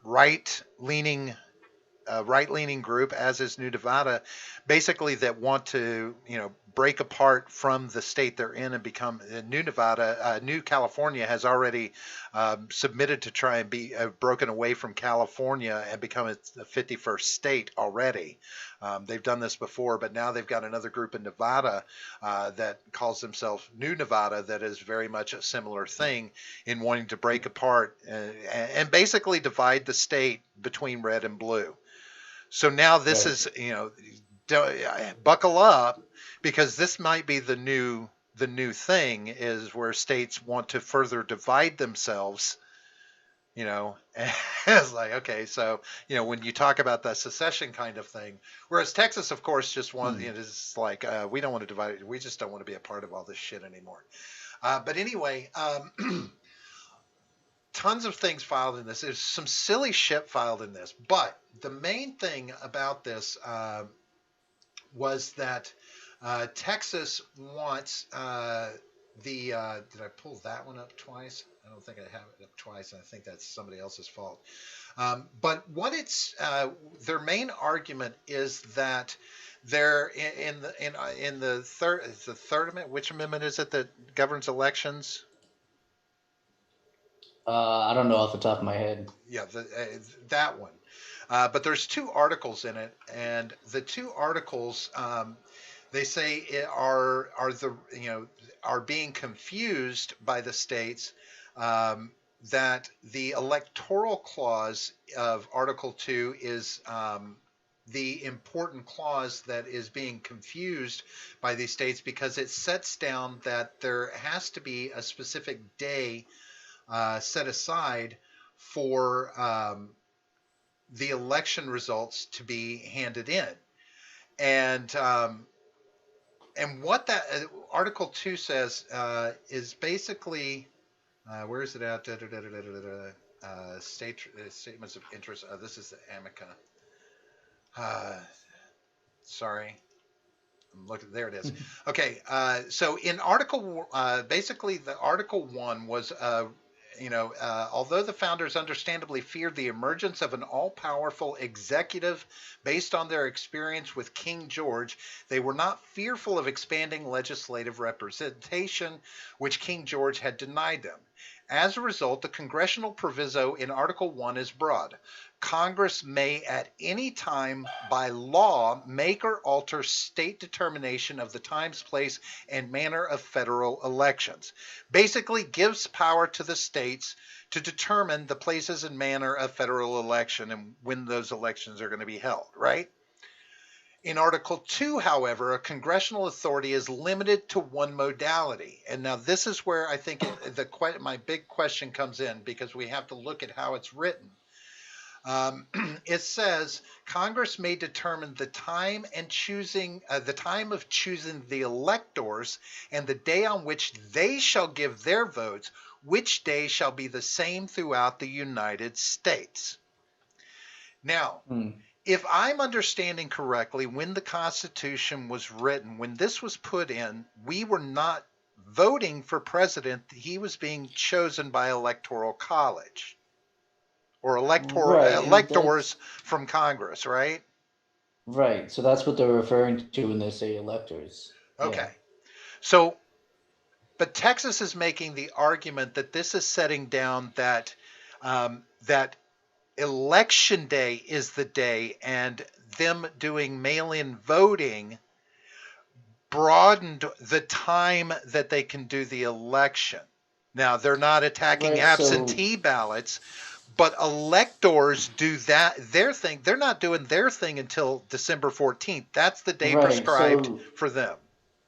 right-leaning group, as is New Nevada, basically that want to, break apart from the state they're in and become New California has already submitted to try and be broken away from California and become a 51st state already. They've done this before, but now they've got another group in Nevada that calls themselves New Nevada that is very much a similar thing in wanting to break apart and basically divide the state between red and blue. So now this is, buckle up, because this might be the new thing, is where states want to further divide themselves. It's like, okay, so when you talk about the secession kind of thing, whereas Texas, of course, just wants, it's like we don't want to divide, we just don't want to be a part of all this shit anymore. But anyway, tons of things filed in this. There's some silly shit filed in this, but the main thing about this was that Texas wants did I pull that one up twice? I don't think I have it up twice, and I think that's somebody else's fault. But what their main argument is that they're in the third amendment. Which amendment is it that governs elections? I don't know off the top of my head. Yeah, that one. But there's 2 articles in it, and the 2 articles they say are being confused by the states, that the electoral clause of Article 2 is the important clause that is being confused by these states, because it sets down that there has to be a specific day set aside for the election results to be handed in. And what that Article 2 says is basically, where is it at? Statements of interest. This is the Amica. Sorry. I'm looking, there it is. Okay, so in Article, basically the Article 1 was although the founders understandably feared the emergence of an all-powerful executive based on their experience with King George, they were not fearful of expanding legislative representation, which King George had denied them. As a result, the congressional proviso in Article 1 is broad. Congress may at any time by law make or alter state determination of the times, place, and manner of federal elections. Basically gives power to the states to determine the places and manner of federal election and when those elections are going to be held, right? In Article 2, however, a congressional authority is limited to one modality. And now this is where I think my big question comes in, because we have to look at how it's written. It says Congress may determine the time of choosing the electors and the day on which they shall give their votes, which day shall be the same throughout the United States. Now, if I'm understanding correctly, when the Constitution was written, when this was put in, we were not voting for president. He was being chosen by electoral college. Or electors from Congress, right? Right. So that's what they're referring to when they say electors. Okay. Yeah. So, but Texas is making the argument that this is setting down that that election day is the day, and them doing mail-in voting broadened the time that they can do the election. Now, they're not attacking absentee ballots, But electors do their thing. They're not doing their thing until December 14th. That's the day Right. prescribed for them.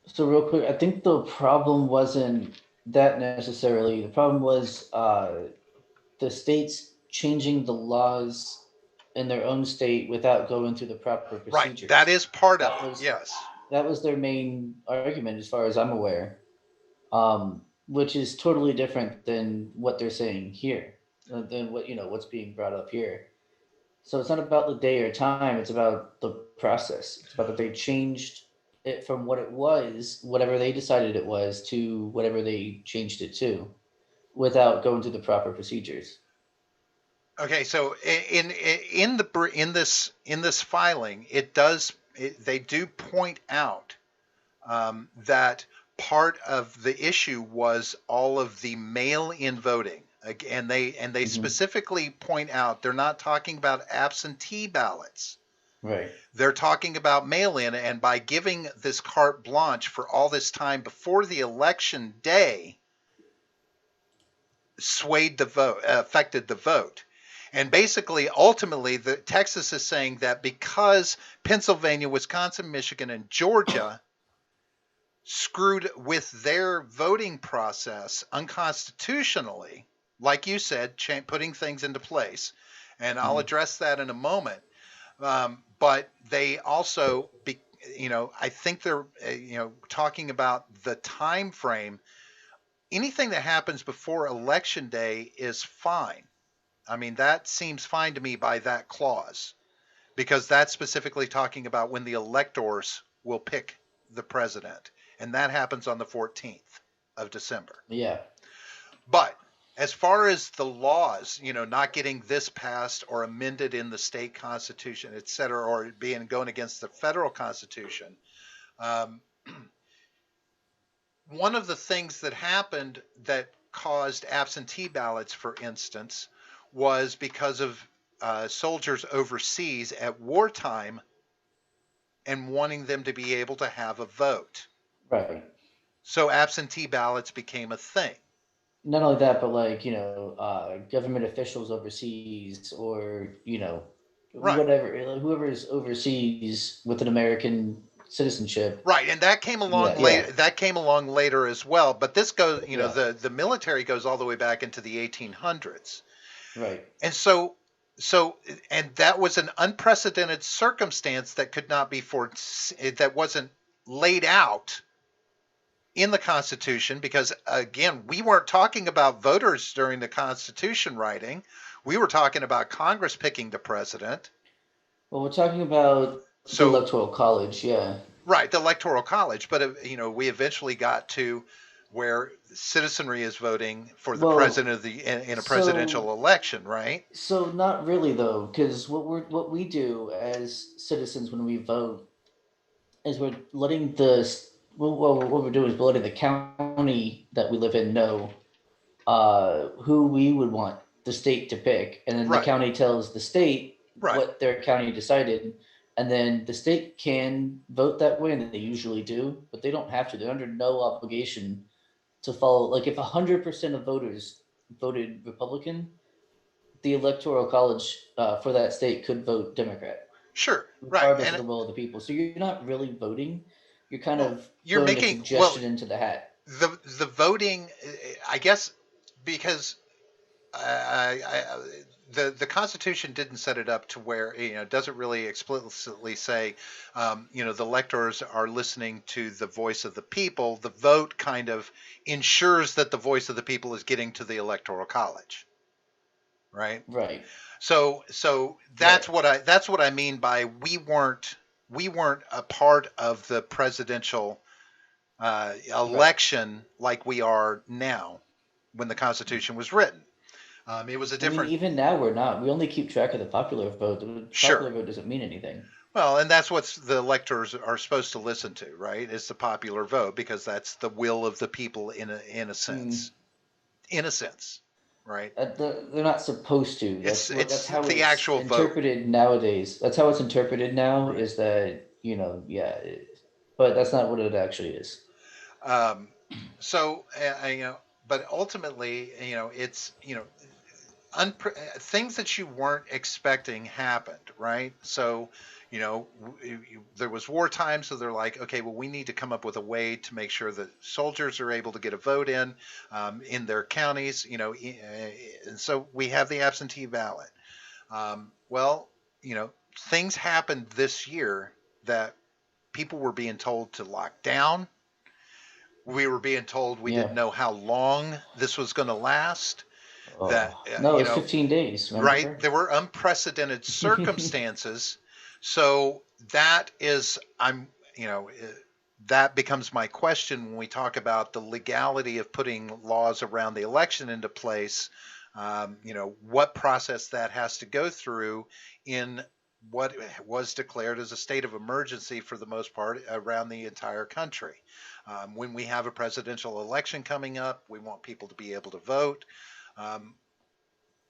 So real quick, I think the problem wasn't that necessarily. The problem was the states changing the laws in their own state without going through the proper procedures. Right. That is part of it. Yes. That was their main argument, as far as I'm aware, which is totally different than what they're saying here, than what's being brought up here. So it's not about the day or time; it's about the process. It's about that they changed it from what it was, whatever they decided it was, to whatever they changed it to, without going through the proper procedures. Okay, so in this filing, they do point out that part of the issue was all of the mail-in voting, and they specifically point out they're not talking about absentee ballots. Right. They're talking about mail-in, and by giving this carte blanche for all this time before the election day, swayed the vote, affected the vote. And basically, ultimately, Texas is saying that because Pennsylvania, Wisconsin, Michigan, and Georgia screwed with their voting process unconstitutionally, like you said, putting things into place, and I'll address that in a moment. But they also, I think they're, talking about the time frame. Anything that happens before Election Day is fine. I mean, that seems fine to me by that clause, because that's specifically talking about when the electors will pick the president, and that happens on the 14th of December. Yeah. But as far as the laws, not getting this passed or amended in the state constitution, et cetera, or going against the federal constitution, one of the things that happened that caused absentee ballots, for instance, was because of soldiers overseas at wartime and wanting them to be able to have a vote. Right. So absentee ballots became a thing. Not only that, but government officials overseas, or right. whatever, whoever is overseas with an American citizenship. Right, and that came along later. Yeah. That came along later as well. But this goes, the military goes all the way back into the 1800s. Right. And and that was an unprecedented circumstance that could not be that wasn't laid out in the Constitution, because again, we weren't talking about voters during the Constitution writing. We were talking about Congress picking the president. Well, we're talking about the Electoral College, yeah. Right, the Electoral College, but we eventually got to where citizenry is voting for the president in a presidential election, right? So not really, though, because what we do as citizens when we vote is we're letting what we're doing is letting the county that we live in know who we would want the state to pick, and then the county tells the state what their county decided, and then the state can vote that way, and they usually do, but they don't have to. They're under no obligation to follow. Like if 100% of voters voted Republican, the Electoral College for that state could vote Democrat. Sure, regardless of the will of the people. So you're not really voting. You're kind of making a suggestion into the hat. The voting, I guess, because the Constitution didn't set it up to where it doesn't really explicitly say the electors are listening to the voice of the people. The vote kind of ensures that the voice of the people is getting to the Electoral College, right? Right. So that's what I mean by we weren't a part of the presidential election like we are now when the Constitution was written. It was a different. Even now we're not. We only keep track of the popular vote. The popular vote doesn't mean anything. Well, and that's what the electors are supposed to listen to, right? It's the popular vote, because that's the will of the people in a sense. In a sense, right? They're not supposed to. That's how the it's actual interpreted vote nowadays. That's how it's interpreted now. Right. Is that but that's not what it actually is. But ultimately, it's things that you weren't expecting happened, right? So, there was wartime, so they're like, okay, well, we need to come up with a way to make sure that soldiers are able to get a vote in their counties, and so we have the absentee ballot. Well, things happened this year that people were being told to lock down. We were being told we didn't know how long this was going to last. No, it was 15 days. Remember? Right? There were unprecedented circumstances. So that is, that becomes my question when we talk about the legality of putting laws around the election into place. What process that has to go through in what was declared as a state of emergency for the most part around the entire country. When we have a presidential election coming up, we want people to be able to vote.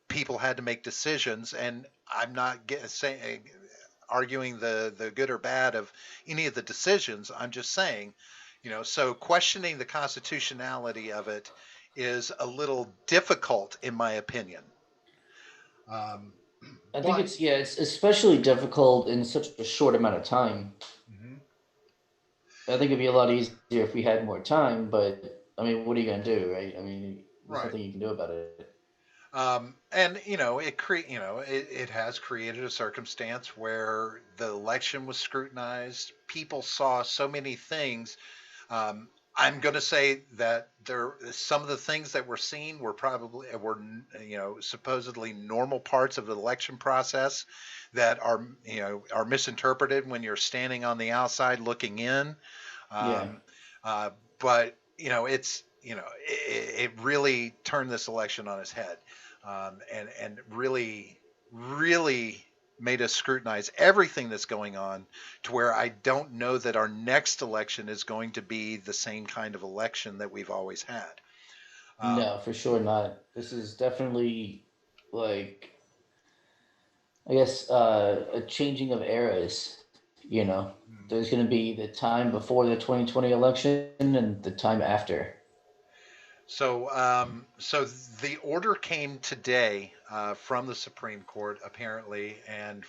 People had to make decisions, and I'm not arguing the good or bad of any of the decisions. I'm just saying, so questioning the constitutionality of it is a little difficult, in my opinion. I think it's especially difficult in such a short amount of time. Mm-hmm. I think it'd be a lot easier if we had more time, but I mean, what are you going to do, right? I mean, there's nothing you can do about it. And it has created a circumstance where the election was scrutinized. People saw so many things. I'm going to say that some of the things that were seen were supposedly normal parts of the election process that are misinterpreted when you're standing on the outside looking in. But it really turned this election on its head. And really, really made us scrutinize everything that's going on to where I don't know that our next election is going to be the same kind of election that we've always had. No, for sure not. This is definitely like, I guess, a changing of eras, There's going to be the time before the 2020 election and the time after. So the order came today from the Supreme Court, apparently, and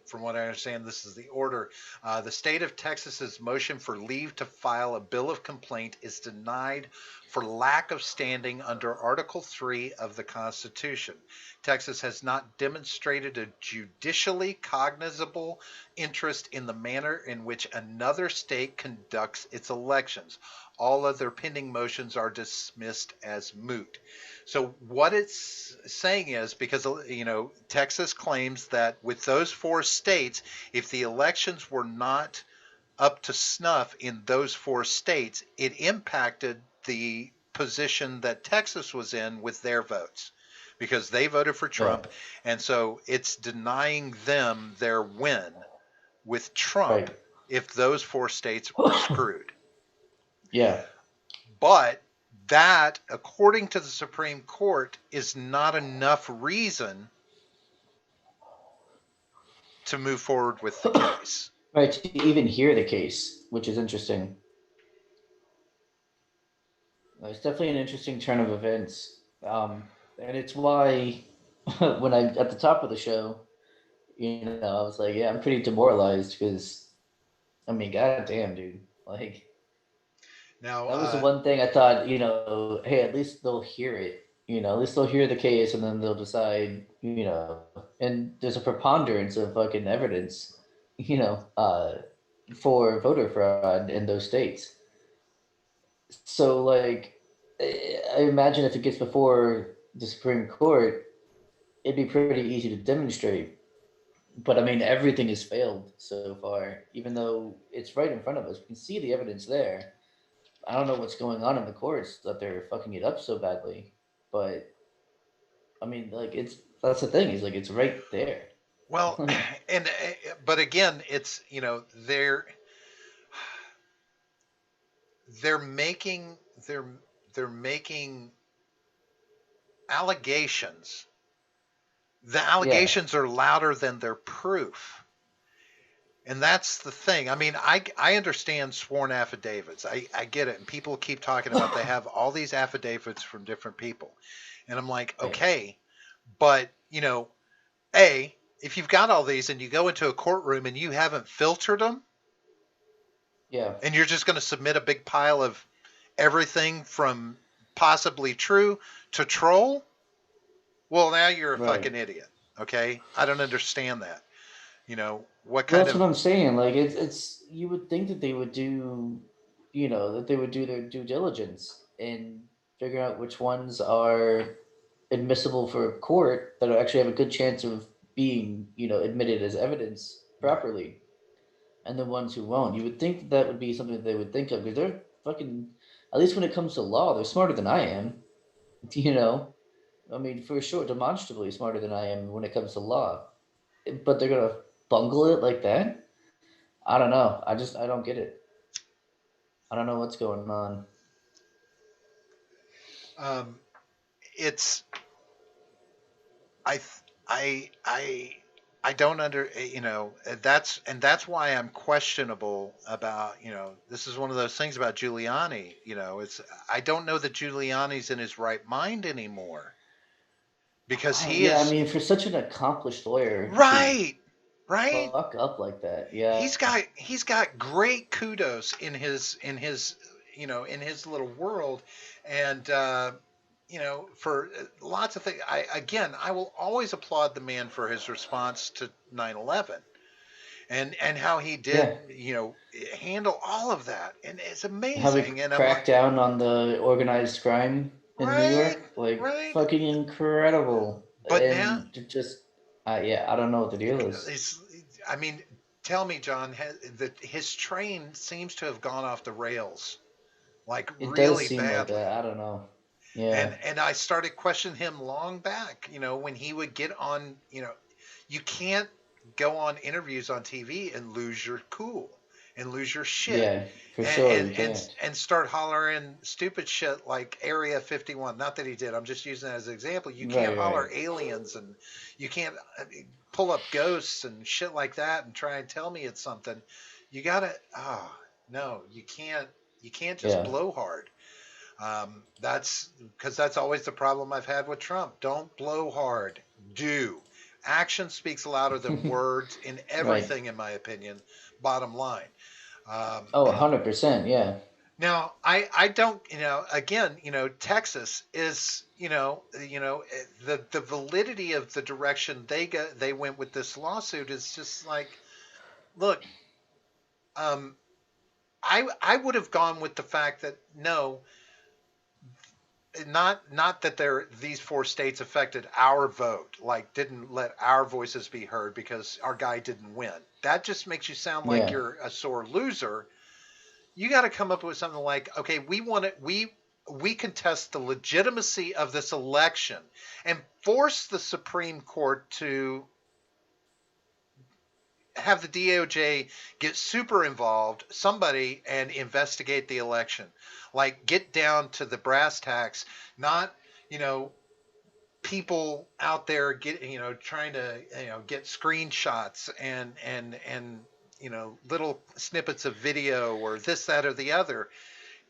from what I understand, this is the order. The state of Texas's motion for leave to file a bill of complaint is denied for lack of standing under Article 3 of the Constitution. Texas has not demonstrated a judicially cognizable interest in the manner in which another state conducts its elections. All other pending motions are dismissed as moot. So what it's saying is, because Texas claims that with those 4 states, if the elections were not up to snuff in those 4 states, it impacted the position that Texas was in with their votes, because they voted for Trump, and so it's denying them their win with Trump if those 4 states were screwed. Yeah. But that, according to the Supreme Court, is not enough reason to move forward with the case. Right, to even hear the case, which is interesting. It's definitely an interesting turn of events. And it's why when at the top of the show, I was like, yeah, I'm pretty demoralized because, I mean, goddamn, dude. Like, now, that was the one thing I thought, hey, at least they'll hear it. At least they'll hear the case and then they'll decide, and there's a preponderance of fucking evidence, for voter fraud in those states. So, like, I imagine if it gets before the Supreme Court, it'd be pretty easy to demonstrate. But, I mean, everything has failed so far, even though it's right in front of us. We can see the evidence there. I don't know what's going on in the courts that they're fucking it up so badly. But, I mean, like, that's the thing. Is like, it's right there. Well, but again, it's, they're making allegations. The allegations are louder than their proof. And that's the thing. I mean, I understand sworn affidavits. I get it. And people keep talking about they have all these affidavits from different people. And I'm like, okay, But, if you've got all these and you go into a courtroom and you haven't filtered them, Yeah. and you're just going to submit a big pile of everything from possibly true to troll, well, now you're a fucking idiot. Okay? I don't understand that. What kind That's of... what I'm saying. Like it's you would think that they would do, that they would do their due diligence and figure out which ones are admissible for court that actually have a good chance of being, admitted as evidence properly, and the ones who won't. You would think that would be something that they would think of, because they're fucking, at least when it comes to law, they're smarter than I am. I mean, for sure, demonstrably smarter than I am when it comes to law. But they're gonna bungle it like that? I don't know. I don't get it. I don't know what's going on. It's... I don't that's why I'm questionable about, this is one of those things about Giuliani, I don't know that Giuliani's in his right mind anymore, because he is... I mean, for such an accomplished lawyer, right, fuck up like that, yeah. He's got great kudos in his little world, and for lots of things. I will always applaud the man for his response to 9/11 and how he did, handle all of that. And it's amazing. How he cracked down on the organized crime in New York, fucking incredible. But and now, just, I don't know what the deal is. Tell me, John, his train seems to have gone off the rails, like it really does seem badly. like that. I don't know. Yeah. And I started questioning him long back, when he would get on, you can't go on interviews on TV and lose your cool and lose your shit. Yeah, for sure. And start hollering stupid shit like Area 51. Not that he did. I'm just using that as an example. You can't holler aliens, and you can't pull up ghosts and shit like that and try and tell me it's something. You gotta, no, you can't just blow hard. That's always the problem I've had with Trump. Don't blow hard. Do. Action speaks louder than words in everything, in my opinion. Bottom line. 100%. Yeah. Now, I don't, again, Texas is, the validity of the direction they went with this lawsuit is just like, look, I would have gone with the fact that no, not that these 4 states affected our vote, like didn't let our voices be heard because our guy didn't win. That just makes you sound like you're a sore loser. You got to come up with something like, okay, we contest the legitimacy of this election and force the Supreme Court to have the DOJ get super involved, somebody, and investigate the election. Like, get down to the brass tacks, not, people out there trying to, get screenshots and little snippets of video or this, that, or the other.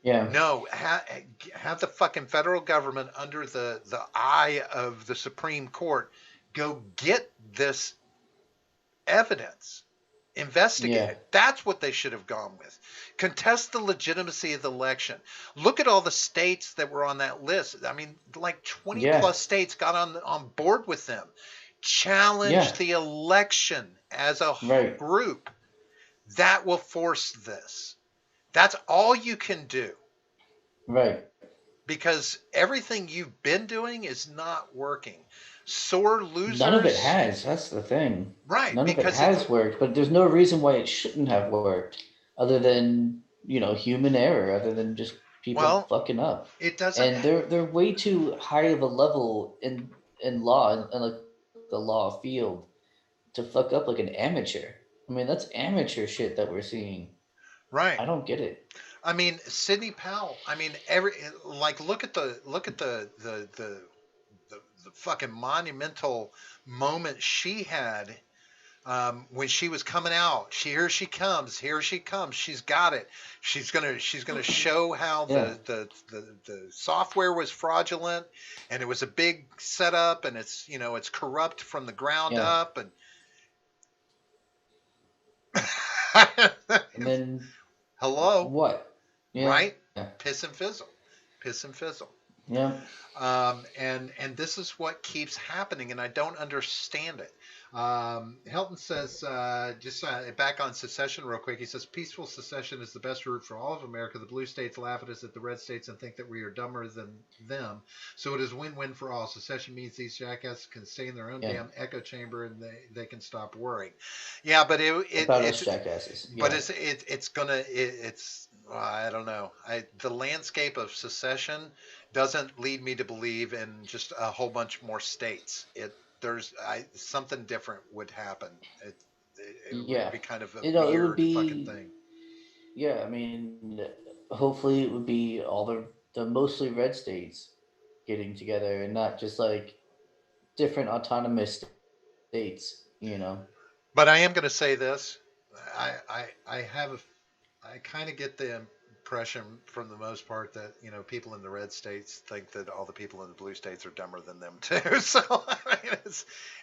Yeah. No, have the fucking federal government under the eye of the Supreme Court go get this evidence, investigate it. That's what they should have gone with. Contest the legitimacy of the election. Look at all the states that were on that list. I mean, like 20 plus states got on board with them. Challenge the election as a whole group. That will force this. That's all you can do. Right. Because everything you've been doing is not working. Sore losers. None of it has. That's the thing. Right. None of it has worked, but there's no reason why it shouldn't have worked, other than human error, other than just people fucking up. It doesn't. And they're way too high of a level in law and like the law field to fuck up like an amateur. I mean, that's amateur shit that we're seeing. Right. I don't get it. I mean, Sidney Powell. I mean, look at the fucking monumental moment she had when she was coming out, here she comes, she's got it. She's gonna show how the software was fraudulent, and it was a big setup, and it's it's corrupt from the ground up, and and then hello, what? Right? Piss and fizzle. Yeah. And this is what keeps happening, and I don't understand it. Helton says, back on secession real quick, he says, peaceful secession is the best route for all of America. The blue states laugh at us at the red states and think that we are dumber than them. So it is win-win for all. Secession means these jackasses can stay in their own damn echo chamber and they can stop worrying. Yeah, but it's jackasses. But it's I don't know. The landscape of secession doesn't lead me to believe in just a whole bunch more states. Something different would happen. It would be kind of a weird fucking thing. Yeah, I mean, hopefully it would be all the mostly red states getting together and not just like different autonomous states, But I am going to say this. I kind of get the impression from the most part that people in the red states think that all the people in the blue states are dumber than them too. So I mean,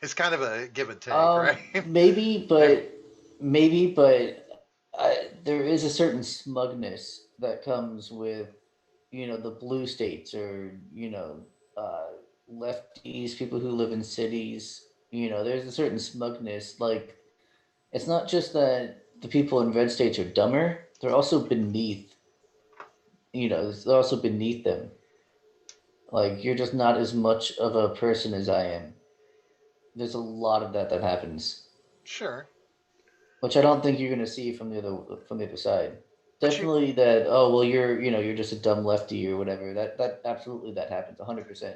it's kind of a give and take, right? Maybe, but there is a certain smugness that comes with the blue states or lefties, people who live in cities. There's a certain smugness. Like, it's not just that the people in red states are dumber; they're also beneath. They're also beneath them. Like, you're just not as much of a person as I am. There's a lot of that happens. Sure. Which I don't think you're going to see from the other side. Definitely that. Oh well, you're just a dumb lefty or whatever. That absolutely that happens 100%.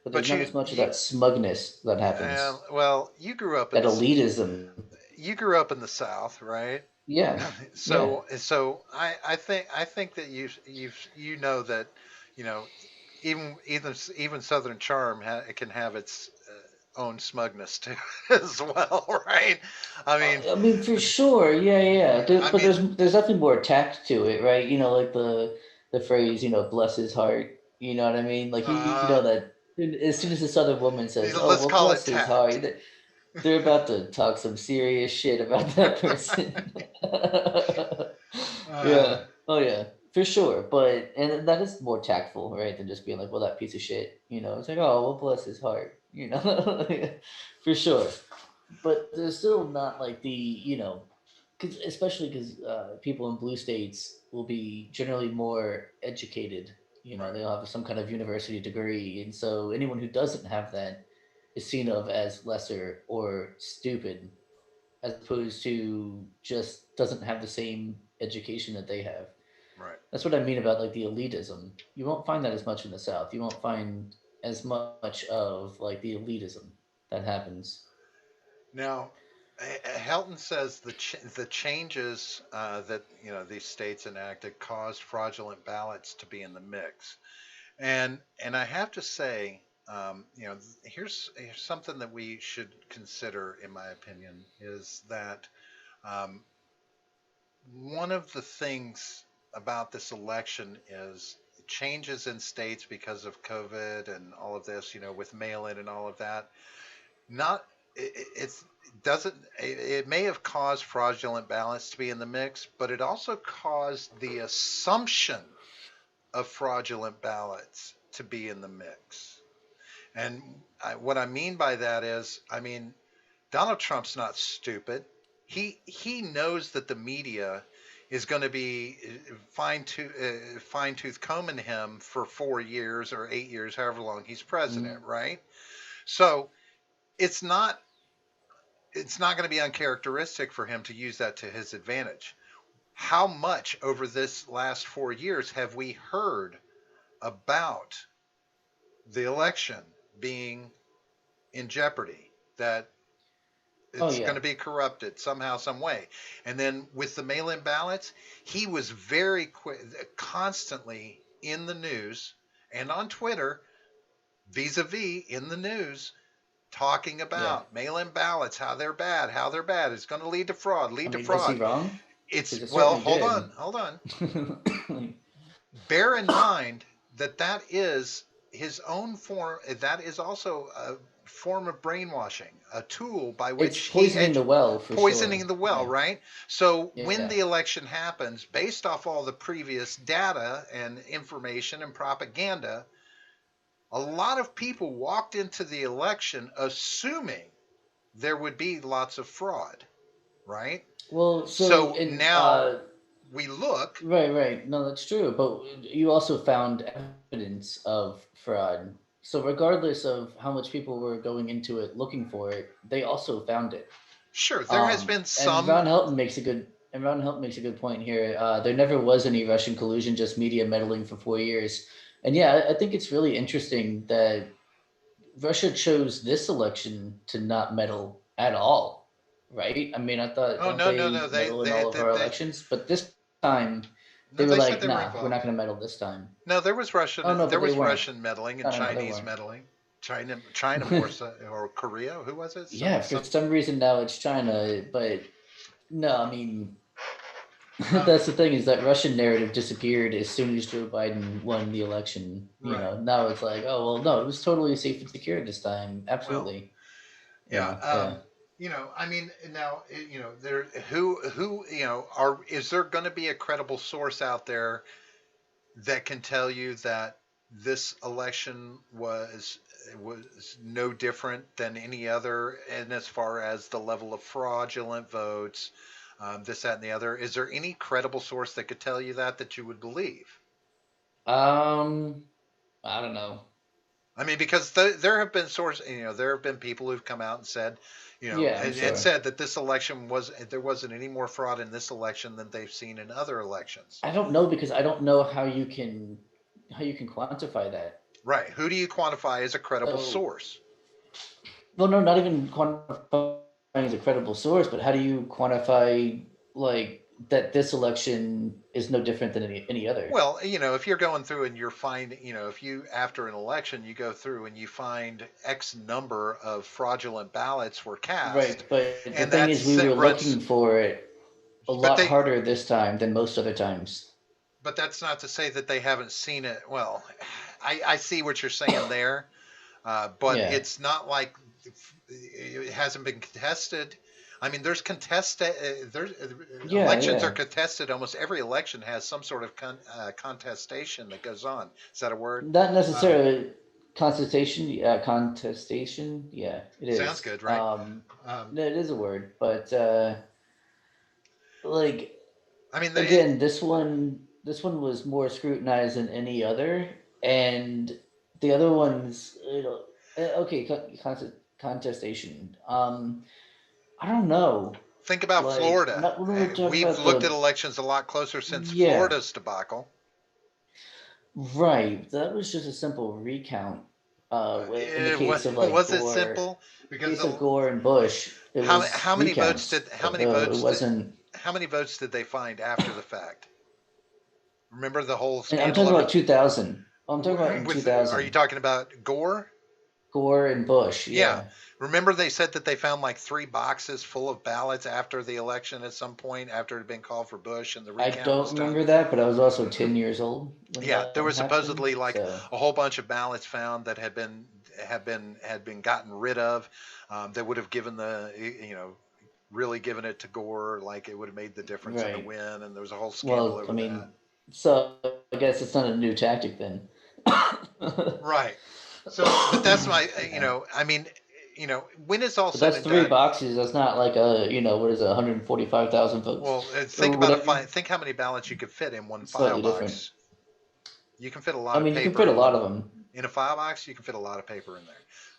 But there's not as much of that smugness that happens. Well, you grew up in elitism. You grew up in the South, right? Yeah. So I think that you know that even Southern charm can have its own smugness too as well, right? I mean for sure, yeah. But there's definitely more tact to it, right? Like the phrase, bless his heart. You know what I mean? Like that as soon as this other woman says, "Oh, well, bless his heart," they're about to talk some serious shit about that person. Yeah. Oh yeah, for sure. But and that is more tactful, right, than just being like, "Well, that piece of shit." It's like, "Oh, well, bless his heart." For sure. But there's still not like the especially because people in blue states will be generally more educated. They'll have some kind of university degree, and so anyone who doesn't have that is seen of as lesser or stupid, as opposed to just doesn't have the same education that they have. Right. That's what I mean about like the elitism. You won't find that as much in the South. You won't find as much of like the elitism that happens. Now, Helton says the changes that these states enacted caused fraudulent ballots to be in the mix, and I have to say, here's something that we should consider, in my opinion, is that one of the things about this election is changes in states because of COVID and all of this, with mail-in and all of that. It may have caused fraudulent ballots to be in the mix, but it also caused the assumption of fraudulent ballots to be in the mix. And what I mean by that is, Donald Trump's not stupid. He knows that the media is going to be fine-tooth combing him for 4 years or 8 years, however long he's president, right? So it's not going to be uncharacteristic for him to use that to his advantage. How much over this last 4 years have we heard about the election being in jeopardy, that it's going to be corrupted somehow, some way? And then with the mail-in ballots, he was very constantly in the news and on Twitter, vis-a-vis in the news, talking about mail-in ballots, how they're bad, It's going to lead to fraud, I mean, was he wrong? It's It well, certainly hold on. did. Bear in mind that is his own form. That is also a form of brainwashing, a tool by which It's poisoning the well, for poisoning sure. the well, right? So when Yeah. the election happens, based off all the previous data and information and propaganda, a lot of people walked into the election assuming there would be lots of fraud, right? Well, So in, now we look. Right. No, that's true. But you also found evidence of fraud. So regardless of how much people were going into it looking for it, they also found it. Sure, there has been And some. Ron Helton makes a good point here. There never was any Russian collusion, just media meddling for 4 years. And yeah, I think it's really interesting that Russia chose this election to not meddle at all, right? I mean, I thought, Oh don't no, they no, meddle in all of our elections? But this time, they no, were they said like, they were nah, we're involved. not going to meddle this time. No, there was Russian. Oh, no, there but was they weren't. Russian meddling and No, they Chinese weren't. meddling. China more so, or Korea. Who was it? Yeah, for some reason now it's China, but no, I mean, Oh. that's the thing is that Russian narrative disappeared as soon as Joe Biden won the election. You Right. know, now it's like, oh well, no, it was totally safe and secure this time. Absolutely. Yeah. You know, I mean, now, you know, there who you know is there going to be a credible source out there that can tell you that this election was no different than any other, and as far as the level of fraudulent votes, this, that, and the other? Is there any credible source that could tell you that you would believe? I don't know. I mean, because there have been there have been people who've come out and said, and said that this election there wasn't any more fraud in this election than they've seen in other elections. I don't know because I don't know how you can quantify that. Right. Who do you quantify as a credible source? Well, no, not even quantifying as a credible source, but how do you quantify like that this election is no different than any other? Well, if you're going through and you're finding, if you, after an election, you go through and you find X number of fraudulent ballots were cast. Right, but the thing is we were looking for it a lot harder this time than most other times. But that's not to say that they haven't seen it. Well, I see what you're saying there, but it's not like it hasn't been contested. I mean, there's contested. Elections are contested. Almost every election has some sort of contestation that goes on. Is that a word? Not necessarily contestation. Contestation. Yeah, it is. Sounds good, right? It is a word, but like, I mean, again, this one was more scrutinized than any other, and the other ones, okay, contestation. I don't know. Think about Florida. We've looked at elections a lot closer since Florida's debacle. Right. That was just a simple recount. In the case of like was Gore, it simple? Because in the case of Gore and Bush, how many votes did they find after the fact? Remember the whole scandal? I'm talking about 2000. I'm talking about 2000. Are you talking about Gore? Gore and Bush. Yeah. Remember they said that they found like 3 boxes full of ballots after the election at some point after it had been called for Bush and the recount. I don't remember that, but I was also 10 years old. Yeah, there was supposedly a whole bunch of ballots found that had been gotten rid of. That would have given really given it to Gore, like it would have made the difference in the win, and there was a whole scandal over that. So I guess it's not a new tactic then. Right. So, but that's my, I mean, when it's all said and done. That's 3 boxes. That's not like a, what is it, 145,000 votes? Well, think how many ballots you could fit in one file box. Different. You can fit a lot of paper. You can fit a lot of them. In a file box, you can fit a lot of paper in there.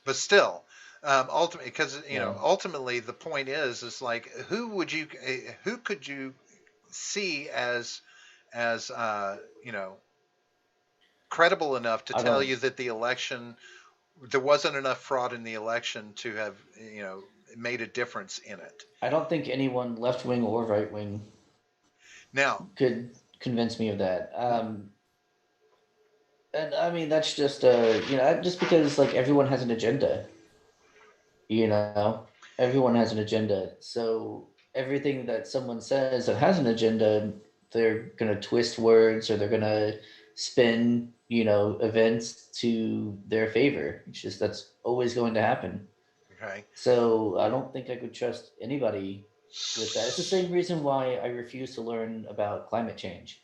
But still, ultimately, because, ultimately the point is like, who could you see as credible enough to tell you that the election, there wasn't enough fraud in the election to have, made a difference in it? I don't think anyone left wing or right wing now could convince me of that. And I mean, that's just, just because like everyone has an agenda. You know, everyone has an agenda. So everything that someone says that has an agenda, they're going to twist words or they're going to spin, events to their favor. It's just that's always going to happen. Okay. So I don't think I could trust anybody with that. It's the same reason why I refuse to learn about climate change,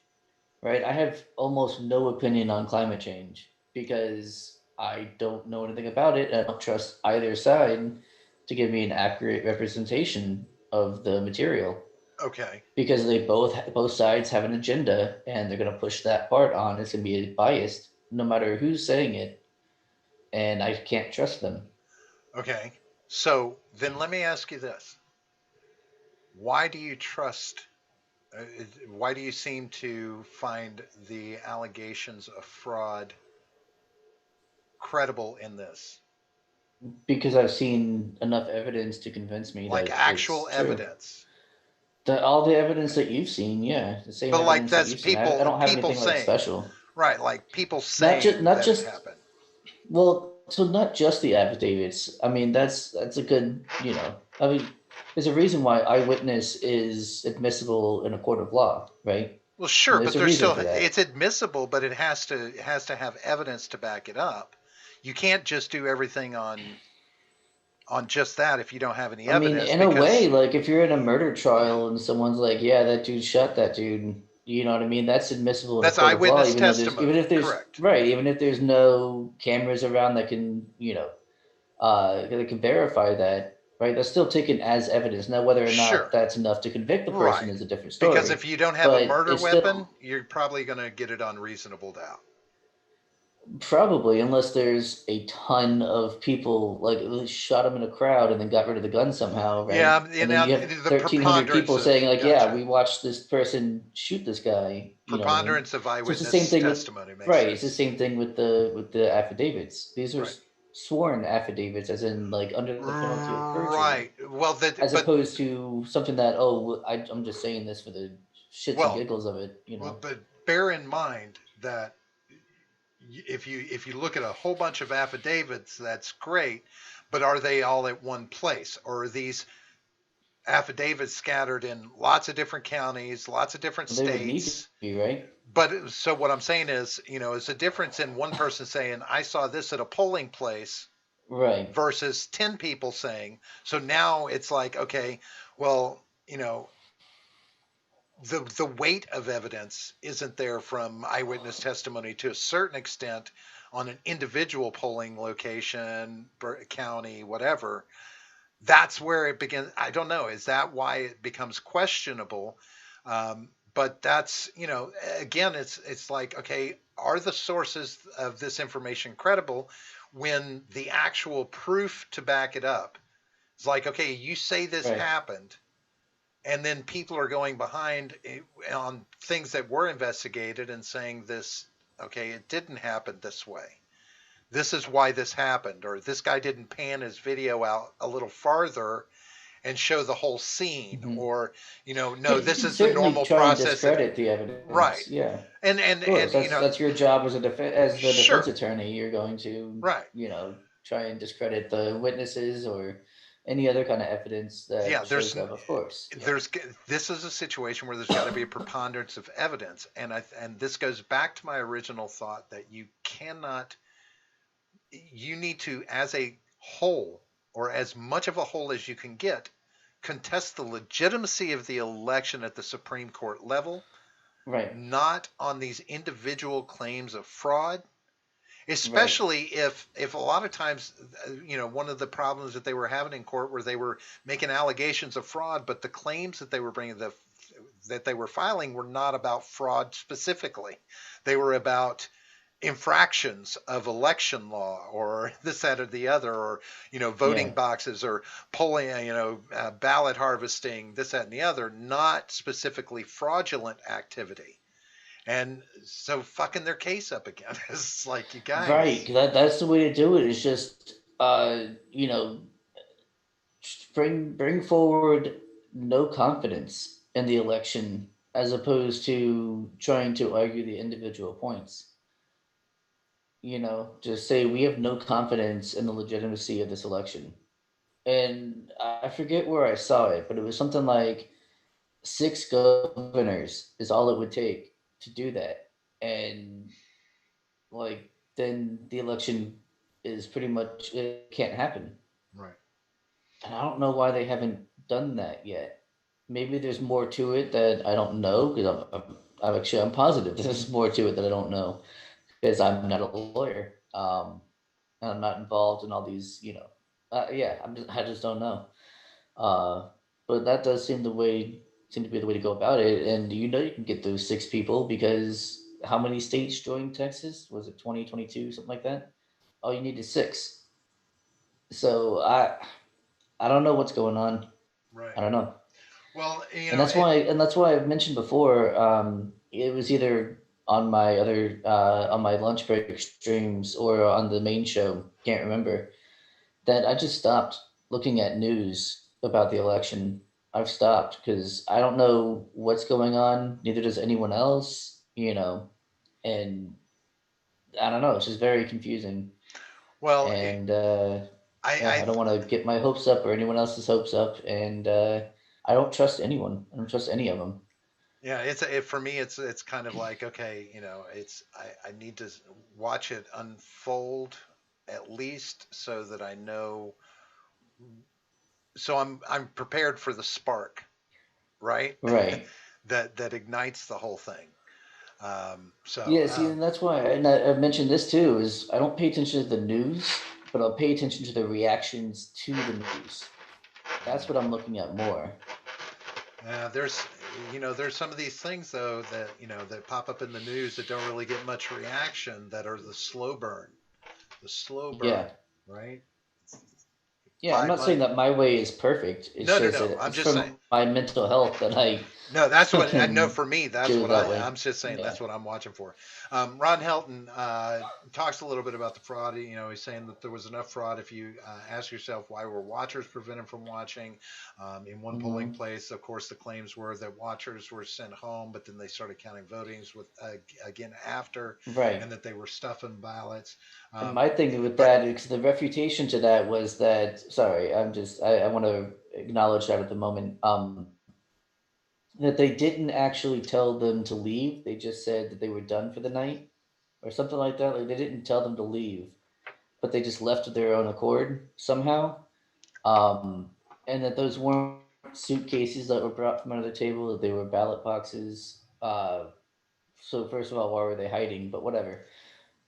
right? I have almost no opinion on climate change because I don't know anything about it. And I don't trust either side to give me an accurate representation of the material Okay. because both sides have an agenda and they're going to push that part on. It's going to be biased no matter who's saying it, and I can't trust them. Okay. So then let me ask you this. Why do you trust, why do you seem to find the allegations of fraud credible in this? Because I've seen enough evidence to convince me Like that actual it's true. evidence. All the evidence that you've seen, yeah, the same But like evidence that that's you've seen. I don't have people anything like saying, special. right? Like people saying Not that it just happened. well, so not just the affidavits. I mean, that's a good, I mean, there's a reason why eyewitness is admissible in a court of law, right? Well, sure, but There's a there's reason still for that. it's admissible, but it has to have evidence to back it up. You can't just do everything on just that if you don't have any I mean, evidence in a way, because like if you're in a murder trial and someone's like, "Yeah, that dude shot that dude," you know what I mean? That's admissible in a that's court of law, eyewitness even though there's testimony. even if there's Correct. right, even if there's no cameras around that can, that can verify that, right? That's still taken as evidence. Now, whether or not Sure. that's enough to convict the person Right. is a different Because story. if you don't have a But murder it's weapon, still you're probably going to get it on reasonable doubt. probably, unless there's a ton of people like shot him in a crowd and then got rid of the gun somehow, Yeah, right? And then now you have the 1,300 preponderance people of saying like, "Yeah, gotcha. we watched this person shoot this guy." You know what I mean? Preponderance of So it's the same eyewitness thing with testimony makes right. It's the sense. same thing with the affidavits. These are Right. sworn affidavits, as in like under the penalty of perjury. Right. Well, As opposed to something that I'm just saying this for the shits and well, giggles of it, you know. but bear in mind that if you look at a whole bunch of affidavits, that's great, but are they all at one place, or are these affidavits scattered in lots of different counties, lots of different They would need to states? be, right? But so what I'm saying is, it's a difference in one person saying, I saw this at a polling place Right. versus 10 people saying. So now it's like, okay, well, the weight of evidence isn't there from eyewitness testimony to a certain extent on an individual polling location, county, whatever. That's where it begins. I don't know. Is that why it becomes questionable? But that's, again, it's like, okay, are the sources of this information credible when the actual proof to back it up is like, okay, you say this Right. happened, and then people are going behind on things that were investigated and saying this, okay, it didn't happen this way. This is why this happened, or this guy didn't pan his video out a little farther and show the whole scene, Mhm. or no, Yeah, this you is the certainly normal try and process. discredit the evidence. Right. Yeah. And Of course, that's your job as as the Sure. defense attorney. You're going to, Right. try and discredit the witnesses or any other kind of evidence that Yeah, shows up. Of course. This is a situation where there's got to be a preponderance of evidence, and this goes back to my original thought that you need to, as a whole, or as much of a whole as you can get, contest the legitimacy of the election at the Supreme Court level, Right. not on these individual claims of fraud. Especially if a lot of times, one of the problems that they were having in court where they were making allegations of fraud, but the claims that they were that they were filing were not about fraud specifically. They were about infractions of election law, or this, that, or the other, or voting boxes, or polling, ballot harvesting, this, that, and the other, not specifically fraudulent activity. And so fucking their case up again. It's like, you guys. Right. That's the way to do it. Is just bring forward no confidence in the election as opposed to trying to argue the individual points. Just say we have no confidence in the legitimacy of this election. and I forget where I saw it, but it was something like 6 governors is all it would take to do that. And like then the election is pretty much it can't happen. Right. And I don't know why they haven't done that yet. Maybe there's more to it that I don't know because I'm positive there's more to it that I don't know because I'm not a lawyer. And I'm not involved in all these, yeah, I just don't know. Uh, but that does seem to be the way to go about it. And you can get those 6 people because how many states joined Texas? Was it 2022, something like that? All you need is 6. So I don't know what's going on. Right. I don't know. Well, And that's why I've mentioned before. It was either on my lunch break streams or on the main show. Can't remember that I just stopped looking at news about the election. I've stopped because I don't know what's going on. Neither does anyone else. And I don't know. It's just very confusing. well, And I I don't want to get my hopes up or anyone else's hopes up. And I don't trust anyone. I don't trust any of them. Yeah, for me, it's kind of like, okay, I need to watch it unfold at least so that I know, so I'm prepared for the spark, right? Right. that ignites the whole thing. Yeah, see, and that's why, and I've mentioned this too, is I don't pay attention to the news, but I'll pay attention to the reactions to the news. That's what I'm looking at more. There's some of these things though that that pop up in the news that don't really get much reaction, that are the slow burn, Yeah. right? Yeah, I'm not saying that my way is perfect. It's No, no, just no. that I'm it's just from saying. my mental health that I No, that's what I know. can For me, that's do what it that way. I'm just saying. Yeah. That's what I'm watching for. Ron Helton talks a little bit about the fraud. He's saying that there was enough fraud. If you ask yourself why were watchers prevented from watching, in one polling place, of course, the claims were that watchers were sent home, but then they started counting votings with again after, Right. and that they were stuffing ballots. And my thing with that, because the refutation to that was that, sorry, I want to acknowledge that at the moment, that they didn't actually tell them to leave. They just said that they were done for the night or something like that. Like they didn't tell them to leave, but they just left of their own accord somehow. And that those weren't suitcases that were brought from under the table, that they were ballot boxes. So first of all, why were they hiding? But whatever.